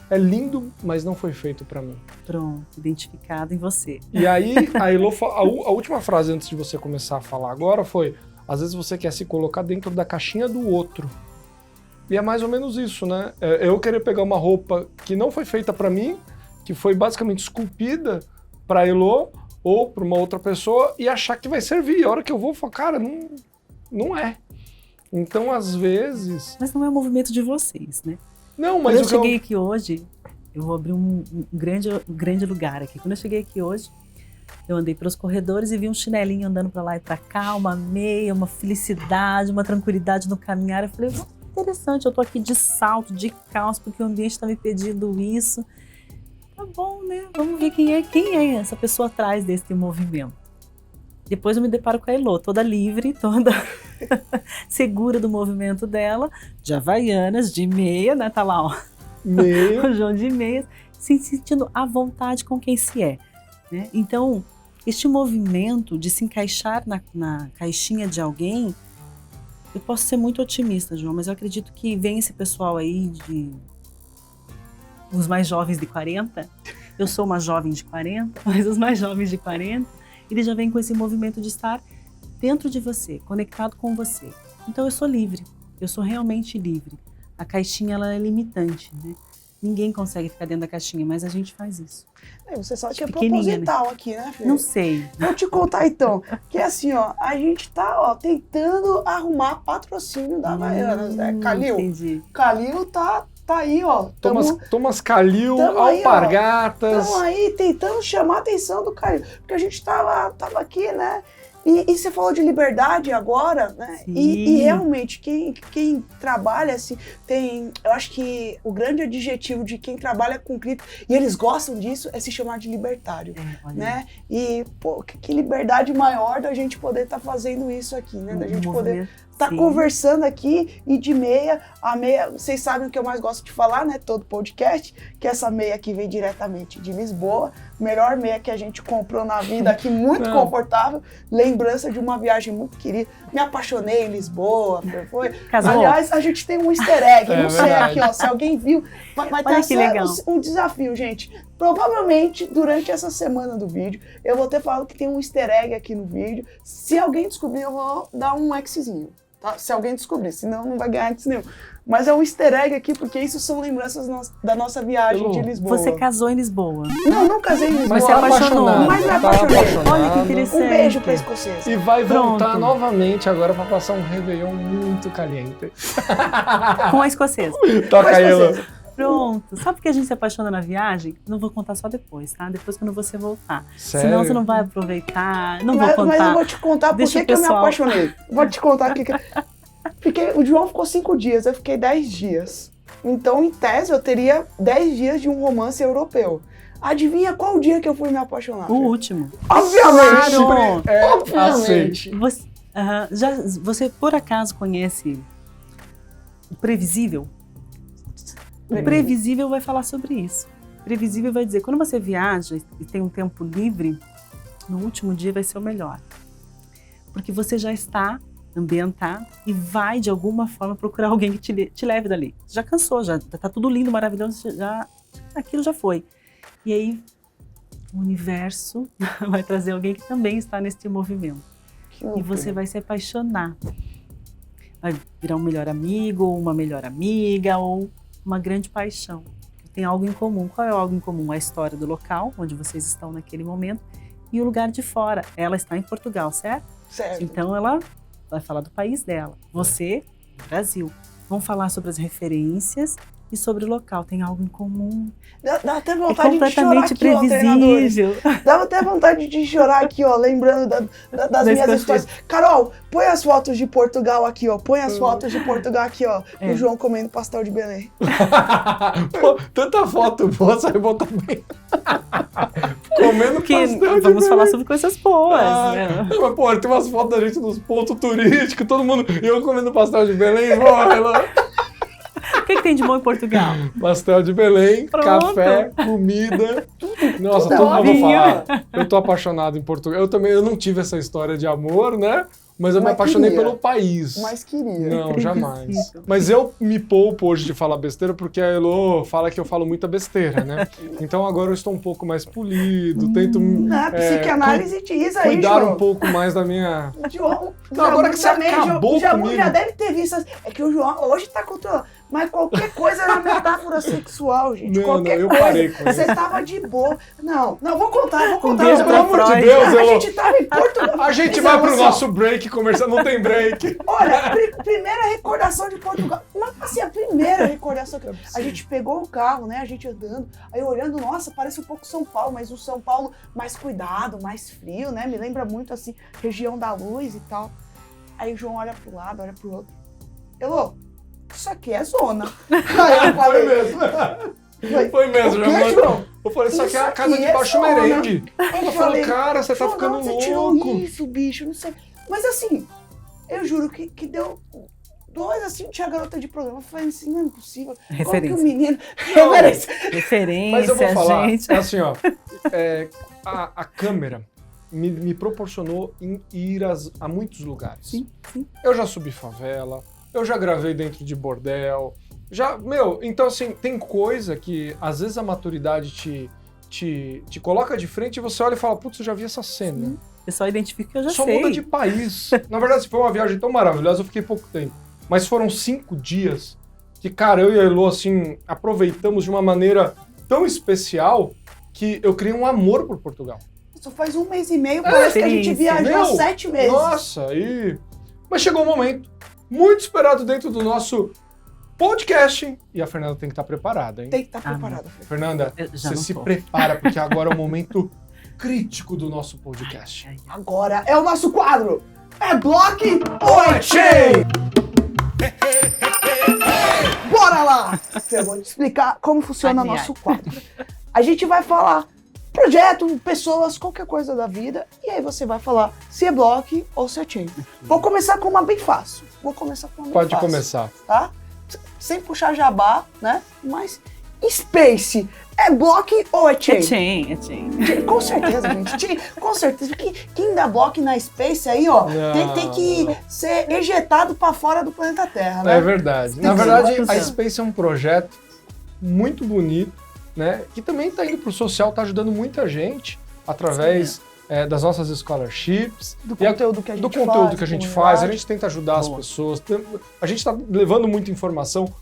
é lindo, mas não foi feito pra mim. Pronto, identificado em você. E aí, a Elô, a última frase antes de você começar a falar agora foi, às vezes você quer se colocar dentro da caixinha do outro. E é mais ou menos isso, né? Eu querer pegar uma roupa que não foi feita para mim, que foi basicamente esculpida para Elô ou para uma outra pessoa e achar que vai servir. A hora que eu vou, eu falo, cara, não é. Então, às vezes... Mas não é o movimento de vocês, né? Não, mas Quando eu cheguei aqui hoje, eu vou abrir um grande lugar aqui. Quando eu cheguei aqui hoje, eu andei pelos corredores e vi um chinelinho andando para lá e para cá, uma meia, uma felicidade, uma tranquilidade no caminhar. Eu falei, interessante, eu tô aqui de salto, de calça, porque o ambiente está me pedindo isso. Tá bom, né? Vamos ver quem é essa pessoa atrás desse movimento. Depois eu me deparo com a Elô, toda livre, toda segura do movimento dela, de havaianas, de meia, né? Tá lá, ó. Meia. O João de meias, se sentindo à vontade com quem se é, né? Então, este movimento de se encaixar na caixinha de alguém, eu posso ser muito otimista, João, mas eu acredito que vem esse pessoal aí os mais jovens de 40, eu sou uma jovem de 40, mas os mais jovens de 40, eles já vêm com esse movimento de estar dentro de você, conectado com você. Então eu sou livre, eu sou realmente livre. A caixinha, ela é limitante, né? Ninguém consegue ficar dentro da caixinha, mas a gente faz isso. Você sabe que é proposital, né? Aqui, né, filho? Não sei. Vou te contar então, que é assim, ó, a gente tá, ó, tentando arrumar patrocínio da Havaianas, né? Calil. Entendi. Calil tá aí, ó. Thomas Calil, Alpargatas. Estamos aí tentando chamar a atenção do Calil, porque a gente tava aqui, né? E você falou de liberdade agora, né? E realmente, quem trabalha assim, eu acho que o grande adjetivo de quem trabalha com cripto, e eles gostam disso, é se chamar de libertário, né? E, pô, que liberdade maior da gente poder estar fazendo isso aqui, né? Da gente poder estar conversando aqui e de meia, a meia, vocês sabem o que eu mais gosto de falar, né? Todo podcast, que essa meia aqui vem diretamente de Lisboa, melhor meia que a gente comprou na vida aqui, muito confortável, lembrança de uma viagem muito querida. Me apaixonei em Lisboa, foi. Casou. Aliás, a gente tem um easter egg, não sei aqui, ó, se alguém viu, vai ter um desafio, gente. Provavelmente, durante essa semana do vídeo, eu vou ter falado que tem um easter egg aqui no vídeo. Se alguém descobrir, eu vou dar um Xzinho, tá? Se alguém descobrir, senão não vai ganhar X nenhum. Mas é um easter egg aqui, porque isso são lembranças da nossa viagem de Lisboa. Você casou em Lisboa? Não casei em Lisboa. Mas você apaixonou. Mas me apaixonei. Olha que interessante. Um beijo pra escocesa. E vai voltar novamente agora pra passar um Réveillon muito caliente. Com a escocesa. Toca aí, Elô. Pronto. Sabe por que a gente se apaixona na viagem? Não vou contar só depois, tá? Depois quando você voltar. Sério? Senão você não vai aproveitar. Não vou contar. Mas eu vou te contar por que eu me apaixonei. Vou te contar porque o João ficou 5 dias, eu fiquei 10 dias. Então, em tese, eu teria 10 dias de um romance europeu. Adivinha qual dia que eu fui me apaixonar? O último. Obviamente! Claro. Obviamente! Você por acaso conhece o Previsível? O Previsível vai falar sobre isso. O Previsível vai dizer, quando você viaja e tem um tempo livre, no último dia vai ser o melhor. Porque você já está ambientado e vai, de alguma forma, procurar alguém que te leve dali. Você já cansou, já tá tudo lindo, maravilhoso, aquilo já foi. E aí, o universo vai trazer alguém que também está nesse movimento. E você vai se apaixonar. Vai virar um melhor amigo, ou uma melhor amiga, ou uma grande paixão. Tem algo em comum. Qual é o algo em comum? A história do local, onde vocês estão naquele momento, e o lugar de fora. Ela está em Portugal, certo? Certo. Então, ela vai falar do país dela. Você, Brasil. Vão falar sobre as referências e sobre o local. Tem algo em comum. Dá até vontade de chorar aqui, previsível. Ó, dá até vontade de chorar aqui, ó, lembrando das minhas histórias. Carol, põe as fotos de Portugal aqui, ó. Põe as fotos de Portugal aqui, ó. O João comendo pastel de Belém. Pô, tanta foto boa, sai botar bem. Comendo pastel de Belém. Vamos falar sobre coisas boas. Mas, pô, tem umas fotos da gente nos pontos turísticos, todo mundo. E eu comendo pastel de Belém, O que tem de bom em Portugal? Pastel de Belém, café, comida. Nossa, todo mundo fala. Eu tô apaixonado em Portugal. Eu não tive essa história de amor, né? Mas eu me apaixonei pelo país. Mas queria. Não, jamais. Mas eu me poupo hoje de falar besteira, porque a Elô fala que eu falo muita besteira, né? Então agora eu estou um pouco mais polido, tento psicanálise diz aí, cuidar João. um pouco mais da minha... João, Não, agora que você acabou comigo... Já deve ter visto... É que o João hoje tá controlando. Mas qualquer coisa era metáfora sexual, gente. Não, qualquer eu coisa. parei com Você isso. tava de boa. Não, vou contar. beijo Pelo amor de Freud. Deus, A Elô. gente tava em Portugal. A gente Mas, vai pro olha só, nosso break comercial, não tem break. Olha, primeira recordação de Portugal. Mas assim, a primeira recordação. A gente pegou o carro, né? A gente andando, aí olhando, nossa, parece um pouco São Paulo, mas o São Paulo mais cuidado, mais frio, né? Me lembra muito assim, região da luz e tal. Aí o João olha pro lado, olha pro outro. Elô, isso aqui é zona. Aí eu falei, Foi mesmo, o quê, João? Eu falei, isso aqui é a Isso casa aqui de é baixo zona. merengue. Aí Eu falei, cara, você tá João, ficando de onde você tirou louco. isso, bicho? Não sei. Mas assim, eu juro que deu dois assim, tinha garota de programa. Eu falei assim, não é possível. Como que o menino. Referência. Referência, Mas eu vou falar, gente. é assim, ó, a câmera me proporcionou ir a muitos lugares. Sim. Eu já subi favela, eu já gravei dentro de bordel, então assim, tem coisa que às vezes a maturidade te coloca de frente e você olha e fala, putz, eu já vi essa cena. Sim. Eu só identifico que eu já Só sei. muda de país. Na verdade, foi uma viagem tão maravilhosa, eu fiquei pouco tempo. Mas foram 5 dias que, cara, eu e a Elô, assim, aproveitamos de uma maneira tão especial que eu criei um amor por Portugal. Só faz 1 mês e meio, parece que a gente experiência. viajou 7 meses. Nossa, Mas chegou um momento muito esperado dentro do nosso podcast. E a Fernanda tem que estar preparada, hein? Tem que estar preparada, Fê. Fernanda, Eu já você não se tô. prepara, porque agora é o momento crítico do nosso podcast. Agora é o nosso quadro. É Block ou é Chain? Bora lá! Eu vou te explicar como funciona o Ai, nosso quadro. A gente vai falar projeto, pessoas, qualquer coisa da vida, e aí você vai falar se é Block ou se é Chain. Vou começar com uma bem fácil. Pode começar. Tá? Sem puxar jabá, né? Mas Space é Block ou é Chain? É chain. Com certeza, gente. Chain, com certeza. Quem dá Block na Space aí, ó, tem que ser ejetado pra fora do planeta Terra, né? É verdade. Tem Na que verdade, ser a bacana. Space é um projeto muito bonito, né? Que também está indo pro social, está ajudando muita gente através das nossas scholarships. Do E conteúdo que a gente do conteúdo faz, que a gente comunidade. faz. A gente tenta ajudar as Boa. pessoas. A gente está levando muita informação.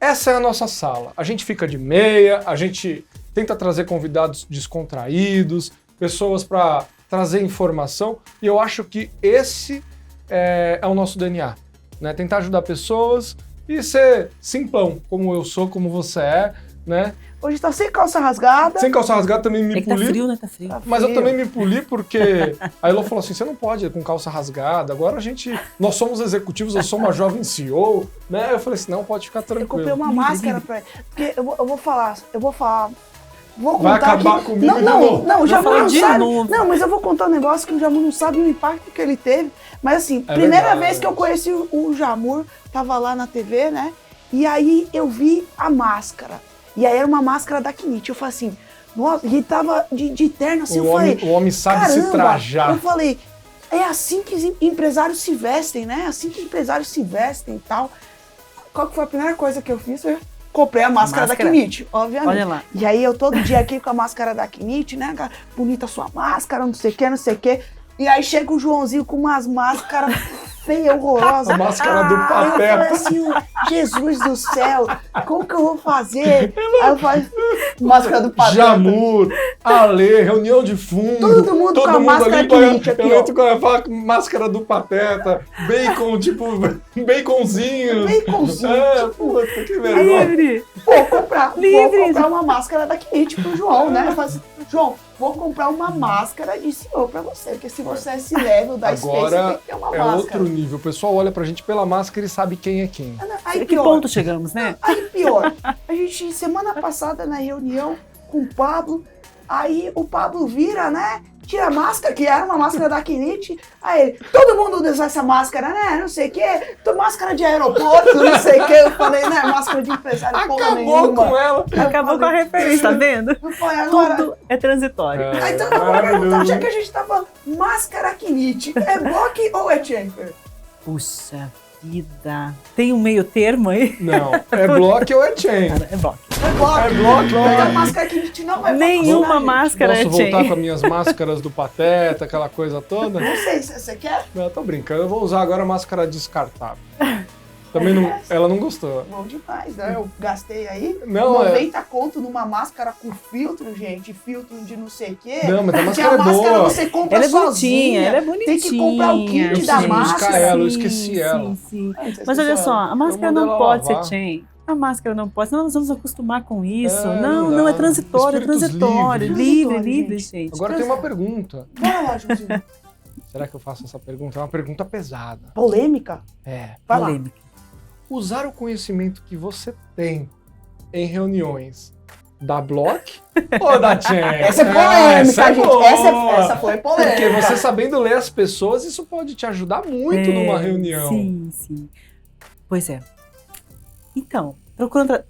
Essa é a nossa sala. A gente fica de meia, a gente tenta trazer convidados descontraídos, pessoas para trazer informação. E eu acho que esse é o nosso DNA, né? Tentar ajudar pessoas e ser simplão, como eu sou, como você é, né? Hoje tá sem calça rasgada. Sem calça rasgada também me É que tá poli. frio, né? Tá frio. Tá Mas eu frio. também me poli porque a Elô falou assim, você não pode ir com calça rasgada, agora nós somos executivos, eu sou uma jovem CEO, né? Eu falei assim, não, pode ficar Eu comprei tranquilo. uma máscara pra ele. Porque eu vou falar. Vou Vai contar acabar aqui. comigo de não, novo. não, o Jamur falar não de sabe. novo. Não, mas eu vou contar um negócio que o Jamur não sabe o impacto que ele teve. Mas assim, É primeira verdade. vez que eu conheci o Jamur, tava lá na TV, né? E aí eu vi a máscara. E aí era uma máscara da Kinit. Eu falei assim, nossa, e tava de terno assim, eu falei. O homem sabe se Caramba, trajar. eu falei, é assim que os empresários se vestem, né? É assim que os empresários se vestem e tal. Qual que foi a primeira coisa que eu fiz? Eu comprei a máscara da Kinit, obviamente. Olha lá. E aí eu todo dia aqui com a máscara da Kinit, né? Bonita sua máscara, não sei o que, não sei o que. E aí chega o Joãozinho com umas máscaras feias, horrorosas. A máscara do Aí eu falei Pateta. assim, Jesus do céu, como que eu vou fazer? Aí eu falei, máscara do Pateta. Jamur, Ale, reunião de fundo. Todo mundo com a máscara ali, Kinit aqui, eu ó. entro com a máscara do Pateta, bacon, tipo, baconzinho. Baconzinho, É, tipo, puta, que vergonha. Livre. Vou comprar Livre. uma máscara da Kinit pro João, né? Eu falei assim, João, vou comprar uma máscara de senhor pra você, porque se você é esse level da Space, você tem Agora que ter uma é máscara. outro nível. O pessoal olha pra gente pela máscara e sabe quem é quem. Aí Que pior, ponto chegamos, né? aí pior, a gente, semana passada, na reunião com o Pablo, aí o Pablo vira, né? Tira a máscara, que era uma máscara da Kinit. Aí ele, todo mundo usa essa máscara, né? Não sei o quê. Máscara de aeroporto, não sei o quê. Eu falei, né? Máscara de empresário, porra Acabou nenhuma. com ela. Aí eu Acabou com a falei, referência, tá vendo? eu falei, agora... Tudo é transitório. Aí então eu vou perguntar, maravilhoso. já que a gente tá falando máscara Kinit, é Block ou é Chamber? Puxa vida. Tem um meio termo aí? Não, é bloco ou é chain? Cara, é bloco. É Block. É Block, Porque a né? máscara Kinit não vai Nenhuma patrocinar, gente. máscara Posso é voltar chain. com as minhas máscaras do Pateta, aquela coisa toda? Não sei se você quer. Não, tô brincando. Eu vou usar agora a máscara descartável. Também não, ela não gostou. Bom demais, né? Eu gastei aí Não, 90 conto numa máscara com filtro, gente. Filtro de não sei o quê. Não, mas a Porque máscara a máscara boa. você compra Ela é sozinha. bonitinha, ela é bonitinha. Tem que comprar o kit Eu da preciso máscara. buscar ela, eu esqueci ela. Sim, sim. Ah, você Mas olha esqueceu só, ela. a máscara mandei não ela pode ser lavar. chain. A máscara não pode, senão nós vamos acostumar com isso. É, não, não não, dá. é transitório, Espíritos é transitório. livres. Livre, Transitório, livre, gente. gente. Agora tem uma pergunta. Bora lá, Joãozinho. Será que eu faço essa pergunta? É uma pergunta pesada. Polêmica? É. Vai lá. Polêmica. Usar o conhecimento que você tem em reuniões da Block ou da Chain? Essa é polêmica, é gente. boa. Essa foi polêmica. Porque você sabendo ler as pessoas, isso pode te ajudar muito numa reunião. Sim, sim. Pois é. Então,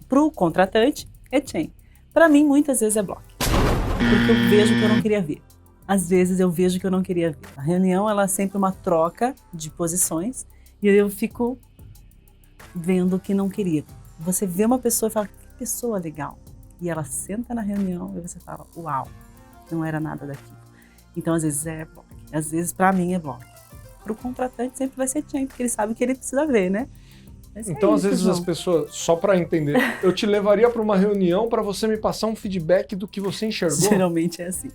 pro contratante, é chain. Para mim, muitas vezes é block. Porque eu vejo que eu não queria ver. Às vezes eu vejo que eu não queria ver. A reunião, ela é sempre uma troca de posições e eu fico vendo que não queria. Você vê uma pessoa e fala, que pessoa legal. E ela senta na reunião e você fala, uau, não era nada daquilo. Então, às vezes é block. Às vezes, para mim, é block. Pro contratante sempre vai ser chain, porque ele sabe o que ele precisa ver, né? Mas Então, é às isso, vezes, João. as pessoas, só para entender, eu te levaria para uma reunião para você me passar um feedback do que você enxergou? Geralmente é assim.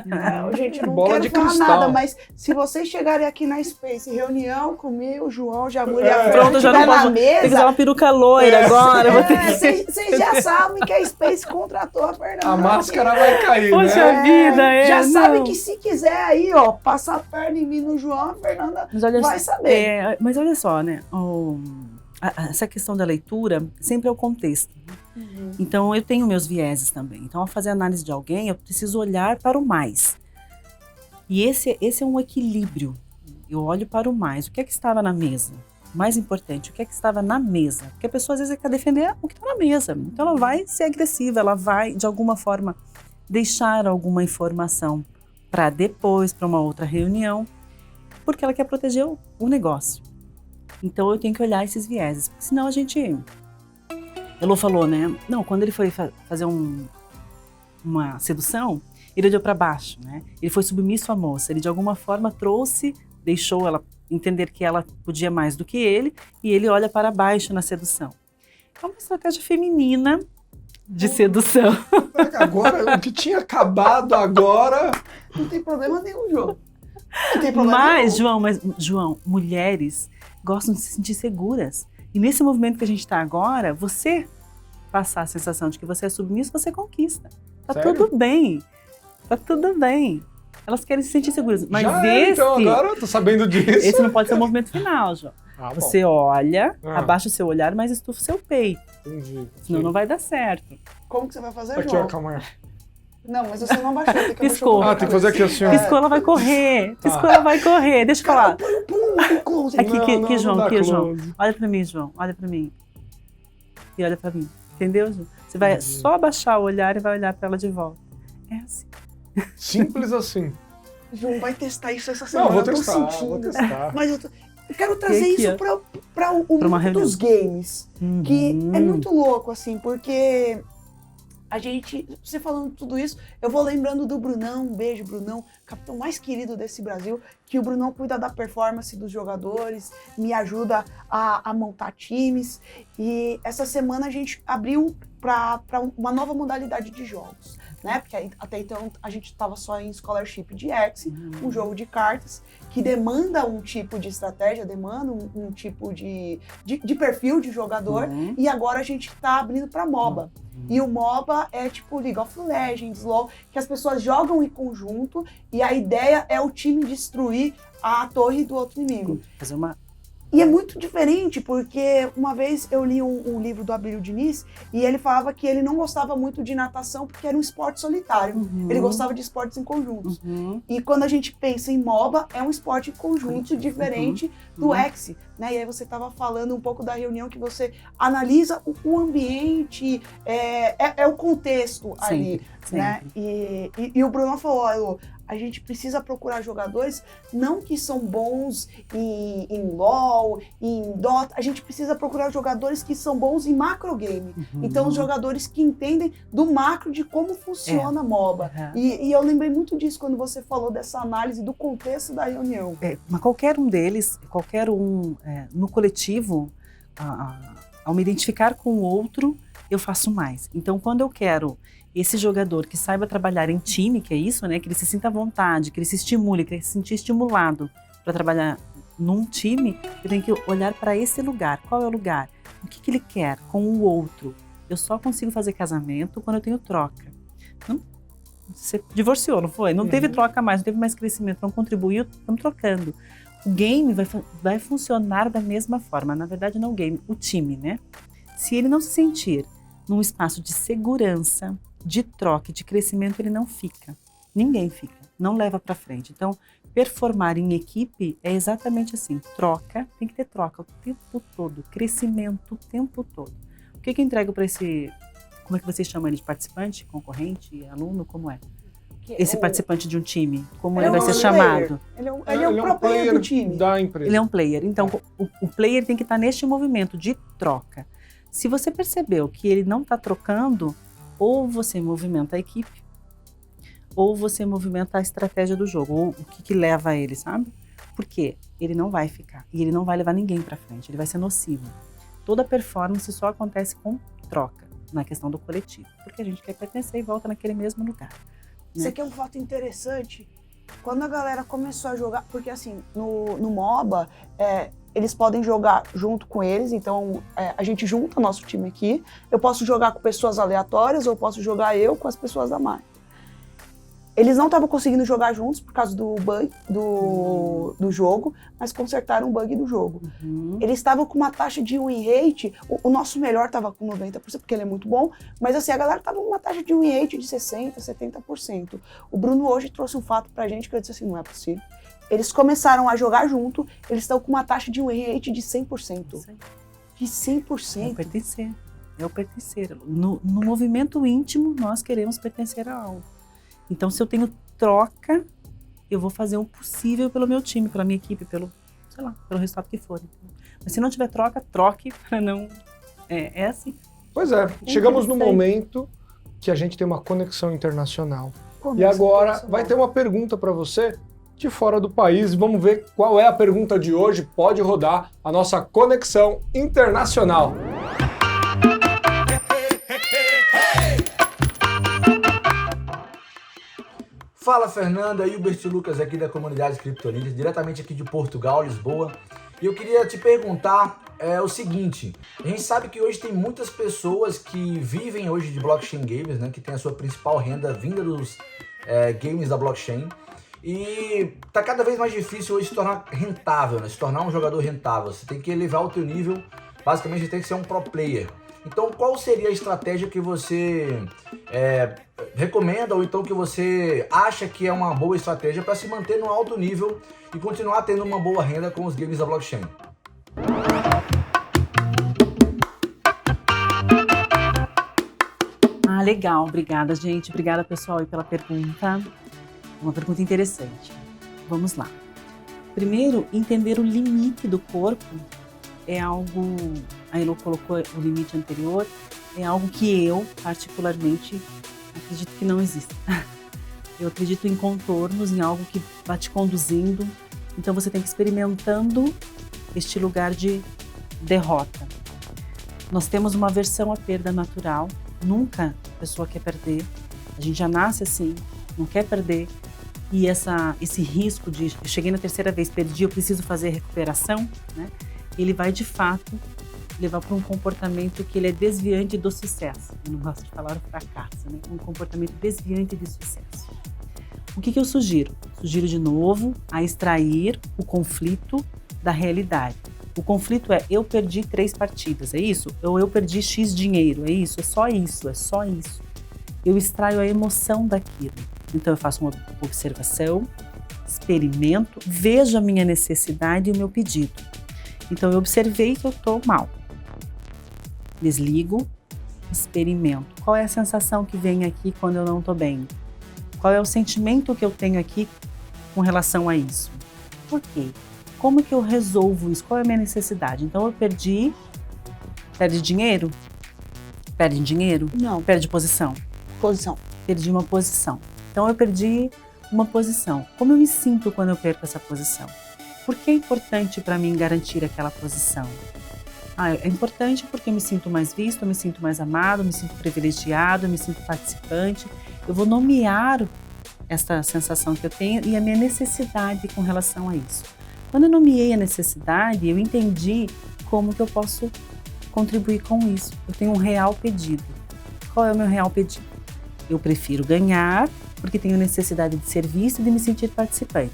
Não, gente, não Bola quero de falar cristal. nada, mas se vocês chegarem aqui na Space, reunião comigo, João, Jaguri e a Fernanda Pronto, já não estiver na posso. Tem que usar mesa, uma peruca loira agora. Vou ter que... vocês já sabem que a Space contratou a Fernanda. A máscara vai cair, Poxa né? vida, é. Já não. sabe que se quiser aí, ó, passar a perna em mim no João, a Fernanda Mas olha, vai saber. mas olha só, né? Essa questão da leitura sempre é o contexto. Uhum. Então, eu tenho meus vieses também. Então, ao fazer análise de alguém, eu preciso olhar para o mais. E esse é um equilíbrio. Eu olho para o mais. O que é que estava na mesa? Mais importante, o que é que estava na mesa? Porque a pessoa, às vezes, quer defender o que está na mesa. Então, ela vai ser agressiva, ela vai, de alguma forma, deixar alguma informação para depois, para uma outra reunião, porque ela quer proteger o negócio. Então, eu tenho que olhar esses vieses. Porque senão a gente... Elô falou, né? Não, quando ele foi fazer uma sedução, ele olhou para baixo, né? Ele foi submisso à moça. Ele, de alguma forma, deixou ela entender que ela podia mais do que ele, e ele olha para baixo na sedução. É uma estratégia feminina de sedução. Agora, o que tinha acabado agora... Não tem problema nenhum, João. Não tem problema Mas, nenhum. João, mulheres gostam de se sentir seguras. E nesse movimento que a gente está agora, você passar a sensação de que você é submisso, você conquista. Tá Sério? tudo bem. Tá tudo bem. Elas querem se sentir seguras. Mas Já é, então agora eu tô sabendo disso. esse não pode ser o movimento final, João. Ah, bom, Você olha, Ah. abaixa o seu olhar, mas estufa o seu peito. entendi. Senão não vai dar certo. Como que você vai fazer, Aqui, João? ó, calma aí. Não, mas você não abaixou, tem que Piscou. abaixar Ah, tem que fazer aqui assim, ó. Piscou, ela vai correr. Tá. Piscou, ela vai correr. Deixa eu falar. Um close. Aqui, Não, João, não dá aqui, João. close. Olha pra mim, João. Olha pra mim. E olha pra mim. Entendeu, João? Você vai Entendi. só abaixar o olhar e vai olhar pra ela de volta. É assim. Simples assim. João vai testar isso essa Não, semana, vou eu tô testar, sentindo. vou testar. Mas eu quero trazer aqui, isso ó. para o Pra uma mundo dos games, que é muito louco, assim, porque a gente, você falando tudo isso, eu vou lembrando do Brunão, um beijo, Brunão, capitão mais querido desse Brasil, que o Brunão cuida da performance dos jogadores, me ajuda a montar times, e essa semana a gente abriu para uma nova modalidade de jogos, né? Porque até então a gente estava só em Scholarship de X, um jogo de cartas que demanda um tipo de estratégia, demanda um tipo de perfil de jogador, e agora a gente está abrindo para MOBA. E o MOBA é tipo League of Legends, LoL, que as pessoas jogam em conjunto e a ideia é o time destruir a torre do outro inimigo. Fazer uma... E é muito diferente, porque uma vez eu li um livro do Abílio Diniz e ele falava que ele não gostava muito de natação porque era um esporte solitário. Ele gostava de esportes em conjuntos. E quando a gente pensa em MOBA, é um esporte em conjunto diferente do X, né? E aí você estava falando um pouco da reunião que você analisa o ambiente, é o contexto ali, né? E o Bruno falou, olha, a gente precisa procurar jogadores não que são bons em LoL, em Dota, a gente precisa procurar jogadores que são bons em macro game. Então, os jogadores que entendem do macro de como funciona a MOBA. E eu lembrei muito disso quando você falou dessa análise do contexto da reunião. Mas qualquer um deles, no coletivo, ao me identificar com o outro, eu faço mais. Então, quando eu quero esse jogador que saiba trabalhar em time, que é isso, né? Que ele se sinta à vontade, que ele se estimule, que ele se sentir estimulado para trabalhar num time, eu tenho que olhar para esse lugar. Qual é o lugar? O que ele quer com o outro? Eu só consigo fazer casamento quando eu tenho troca. Você divorciou, não foi? Não teve troca mais, não teve mais crescimento, não contribuiu, estamos trocando. O game vai funcionar da mesma forma. Na verdade, não o game, o time, né? Se ele não se sentir num espaço de segurança, de troca, de crescimento, ele não fica. Ninguém fica, não leva para frente. Então, performar em equipe é exatamente assim. Troca, tem que ter troca o tempo todo, crescimento o tempo todo. O que eu entrego para esse, como é que vocês chamam ele, de participante, concorrente, aluno, como é? Esse participante de um time, como ele vai ser chamado? Ele é o pro player do time. Da empresa. Ele é um player. Então, o player tem que estar neste movimento de troca. Se você percebeu que ele não está trocando, ou você movimenta a equipe, ou você movimenta a estratégia do jogo, ou o que leva a ele, sabe? Porque ele não vai ficar, e ele não vai levar ninguém para frente, ele vai ser nocivo. Toda performance só acontece com troca, na questão do coletivo, porque a gente quer pertencer e volta naquele mesmo lugar. Isso aqui é um fato interessante. Quando a galera começou a jogar, porque assim, no MOBA, eles podem jogar junto com eles, então a gente junta nosso time aqui. Eu posso jogar com pessoas aleatórias ou eu posso jogar eu com as pessoas da marca. Eles não estavam conseguindo jogar juntos por causa do bug do jogo, mas consertaram o bug do jogo. Eles estavam com uma taxa de win rate, o nosso melhor estava com 90%, porque ele é muito bom, mas assim, a galera estava com uma taxa de win rate de 60%, 70%. O Bruno hoje trouxe um fato pra gente que eu disse assim, não é possível. Eles começaram a jogar junto, eles estão com uma taxa de win rate de 100%. De 100%. É o pertencer. No movimento íntimo, nós queremos pertencer a algo. Então, se eu tenho troca, eu vou fazer o possível pelo meu time, pela minha equipe, pelo resultado que for. Mas se não tiver troca, troque para não... É assim. Pois é, chegamos no momento que a gente tem uma conexão internacional. E agora vai ter uma pergunta para você de fora do país. Vamos ver qual é a pergunta de hoje. Pode rodar a nossa conexão internacional. Fala, Fernanda, Hilbert Lucas aqui da comunidade Kryptonitas, diretamente aqui de Portugal, Lisboa. E eu queria te perguntar o seguinte: a gente sabe que hoje tem muitas pessoas que vivem hoje de blockchain games, né, que tem a sua principal renda vinda dos games da blockchain. E tá cada vez mais difícil hoje se tornar rentável, né, se tornar um jogador rentável. Você tem que elevar o teu nível, basicamente você tem que ser um pro player. Então, qual seria a estratégia que você recomenda ou então que você acha que é uma boa estratégia para se manter no alto nível e continuar tendo uma boa renda com os games da blockchain? Legal. Obrigada, gente. Obrigada, pessoal, pela pergunta. Uma pergunta interessante. Vamos lá. Primeiro, entender o limite do corpo é algo... A Elo colocou o limite anterior, é algo que eu, particularmente, acredito que não existe. Eu acredito em contornos, em algo que vai te conduzindo. Então você tem que ir experimentando este lugar de derrota. Nós temos uma aversão à perda natural. Nunca a pessoa quer perder. A gente já nasce assim, não quer perder. E esse risco de, eu cheguei na terceira vez, perdi, eu preciso fazer recuperação, né? Ele vai, de fato, levar para um comportamento que ele é desviante do sucesso. Eu não gosto de falar o fracasso, né? Um comportamento desviante de sucesso. O que eu sugiro? Sugiro de novo a extrair o conflito da realidade. O conflito é: eu perdi 3 partidas, é isso? Ou eu perdi X dinheiro, é isso? É só isso, é só isso. Eu extraio a emoção daquilo. Então eu faço uma observação, experimento, vejo a minha necessidade e o meu pedido. Então eu observei que eu estou mal. Desligo, experimento. Qual é a sensação que vem aqui quando eu não estou bem? Qual é o sentimento que eu tenho aqui com relação a isso? Por quê? Como que eu resolvo isso? Qual é a minha necessidade? Então eu perdi... Perde dinheiro? Perde dinheiro? Não. Perde posição? Posição. Perdi uma posição. Então eu perdi uma posição. Como eu me sinto quando eu perco essa posição? Por que é importante para mim garantir aquela posição? É importante porque eu me sinto mais visto, eu me sinto mais amado, eu me sinto privilegiado, eu me sinto participante. Eu vou nomear essa sensação que eu tenho e a minha necessidade com relação a isso. Quando eu nomeei a necessidade, eu entendi como que eu posso contribuir com isso. Eu tenho um real pedido. Qual é o meu real pedido? Eu prefiro ganhar porque tenho necessidade de ser visto e de me sentir participante.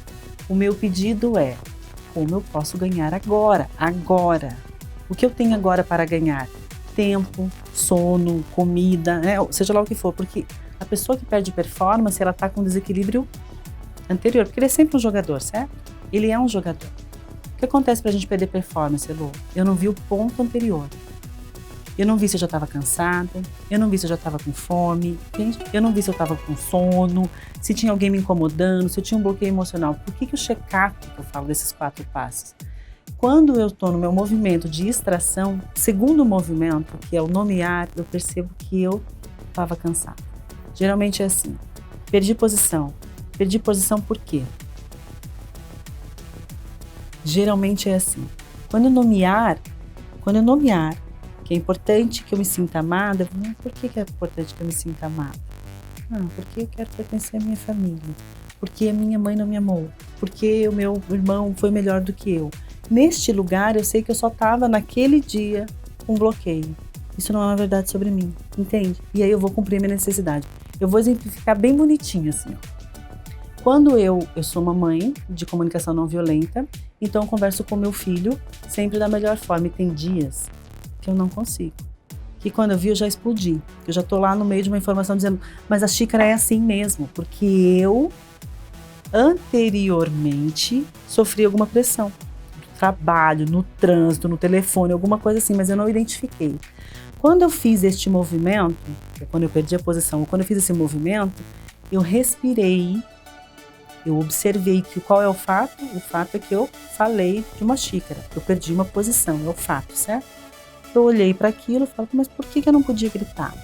O meu pedido é: como eu posso ganhar agora? Agora. O que eu tenho agora para ganhar? Tempo, sono, comida, né? Seja lá o que for, porque a pessoa que perde performance, ela está com desequilíbrio anterior, porque ele é sempre um jogador, certo? Ele é um jogador. O que acontece para a gente perder performance, Elô? Eu não vi o ponto anterior. Eu não vi se eu já estava cansada, eu não vi se eu já estava com fome, eu não vi se eu estava com sono, se tinha alguém me incomodando, se eu tinha um bloqueio emocional. Por que o check-up que eu falo desses 4 passos? Quando eu estou no meu movimento de extração, segundo movimento, que é o nomear, eu percebo que eu estava cansada. Geralmente é assim, perdi posição. Perdi posição por quê? Geralmente é assim, quando eu nomear, que é importante que eu me sinta amada, por que é importante que eu me sinta amada? Porque eu quero pertencer à minha família, porque a minha mãe não me amou, porque o meu irmão foi melhor do que eu. Neste lugar, eu sei que eu só estava naquele dia com bloqueio. Isso não é uma verdade sobre mim, entende? E aí eu vou cumprir a minha necessidade. Eu vou exemplificar bem bonitinho assim, ó. Quando eu sou uma mãe de comunicação não violenta, então eu converso com meu filho sempre da melhor forma. E tem dias que eu não consigo. Que quando eu vi, eu já explodi. Eu já tô lá no meio de uma informação dizendo, mas a xícara é assim mesmo, porque eu anteriormente sofri alguma pressão. No trabalho, no trânsito, no telefone, alguma coisa assim, mas eu não identifiquei. Quando eu fiz este movimento, que é quando eu perdi a posição, ou quando eu fiz esse movimento, eu respirei, eu observei que qual é o fato? O fato é que eu falei de uma xícara, eu perdi uma posição, é o fato, certo? Eu olhei para aquilo e falei, mas por que eu não podia gritar?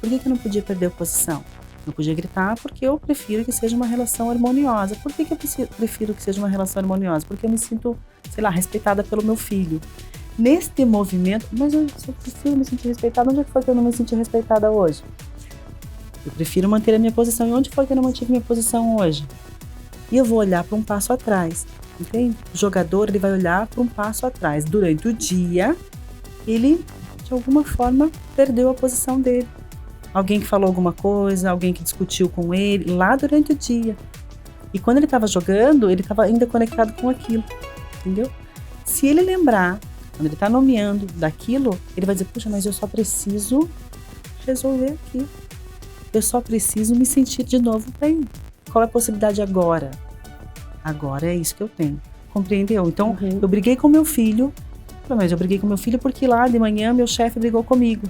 Por que eu não podia perder a posição? Não podia gritar porque eu prefiro que seja uma relação harmoniosa. Por que eu prefiro que seja uma relação harmoniosa? Porque eu me sinto, sei lá, respeitada pelo meu filho. Neste movimento, mas eu prefiro me sentir respeitada. Onde foi que eu não me senti respeitada hoje? Eu prefiro manter a minha posição. E onde foi que eu não mantive minha posição hoje? E eu vou olhar para um passo atrás, entende? O jogador, ele vai olhar para um passo atrás. Durante o dia, ele, de alguma forma, perdeu a posição dele. Alguém que falou alguma coisa, alguém que discutiu com ele, lá durante o dia. E quando ele estava jogando, ele estava ainda conectado com aquilo, entendeu? Se ele lembrar, quando ele está nomeando daquilo, ele vai dizer, puxa, mas eu só preciso resolver aqui. Eu só preciso me sentir de novo bem. Qual é a possibilidade agora? Agora é isso que eu tenho. Compreendeu? Então, eu briguei com meu filho, mas eu briguei com meu filho porque lá de manhã meu chefe brigou comigo.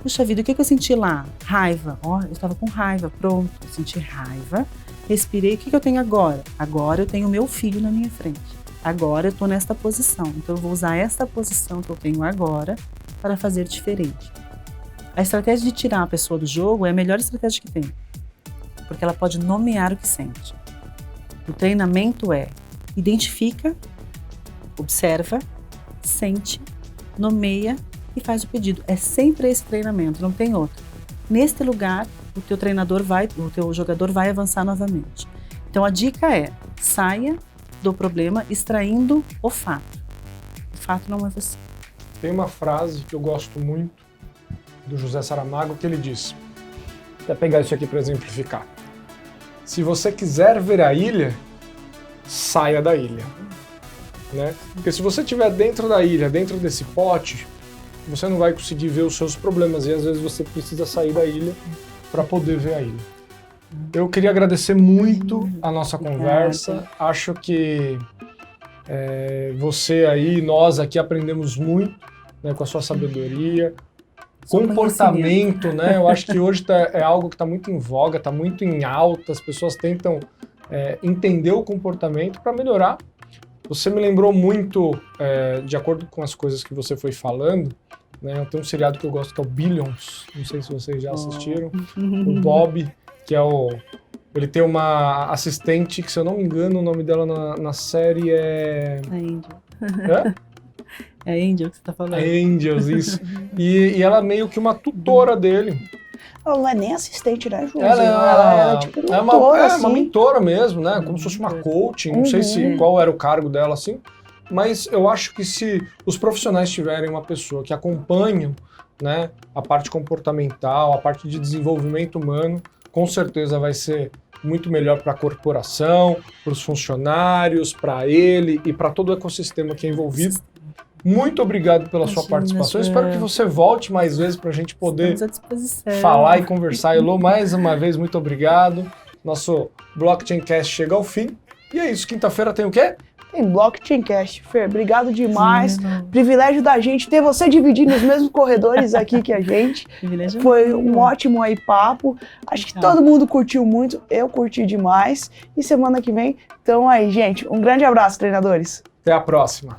Puxa vida, o que eu senti lá? Raiva. Eu estava com raiva, pronto. Eu senti raiva, respirei. O que eu tenho agora? Agora eu tenho meu filho na minha frente. Agora eu estou nesta posição. Então eu vou usar esta posição que eu tenho agora para fazer diferente. A estratégia de tirar a pessoa do jogo é a melhor estratégia que tem. Porque ela pode nomear o que sente. O treinamento é identifica, observa, sente, nomeia e faz o pedido. É sempre esse treinamento, não tem outro. Neste lugar, o teu jogador vai avançar novamente. Então a dica é, saia do problema extraindo o fato. O fato não é você. Tem uma frase que eu gosto muito do José Saramago que ele diz, vou até pegar isso aqui para exemplificar. Se você quiser ver a ilha, saia da ilha. Né? Porque se você estiver dentro da ilha, dentro desse pote, você não vai conseguir ver os seus problemas e às vezes você precisa sair da ilha para poder ver a ilha. Eu queria agradecer muito a nossa conversa. Acho que você aí, nós aqui aprendemos muito, né, com a sua sabedoria. Comportamento, né? Eu acho que hoje é algo que está muito em voga, está muito em alta, as pessoas tentam entender o comportamento para melhorar. Você me lembrou muito, de acordo com as coisas que você foi falando, né? Tem um seriado que eu gosto que é o Billions, não sei se vocês já assistiram, o Bob, que ele tem uma assistente que, se eu não me engano, o nome dela na série é... A Angel. Hã? É Angel que você tá falando. Angels, isso. E ela é meio que uma tutora dele. Ela não é nem assistente, né, João? Ela é tipo é mentora, uma assim. mentora mesmo, né? Como se fosse uma coaching, não sei se qual era o cargo dela, assim. Mas eu acho que se os profissionais tiverem uma pessoa que acompanham, né, a parte comportamental, a parte de desenvolvimento humano, com certeza vai ser muito melhor para a corporação, para os funcionários, para ele e para todo o ecossistema que é envolvido. Muito obrigado pela sua participação. Espero que você volte mais vezes para a gente poder Estamos à disposição. falar e conversar. Elô, mais uma vez, muito obrigado. Nosso Blockchain Cast chega ao fim. E é isso, quinta-feira tem o quê? Tem Blockchain Cast. Fer, obrigado demais. Sim, Privilégio da gente ter você dividindo os mesmos corredores aqui que a gente. privilégio Foi meu. um ótimo aí papo. Acho que todo mundo curtiu muito. Eu curti demais. E semana que vem, então aí, gente. Um grande abraço, treinadores. Até a próxima.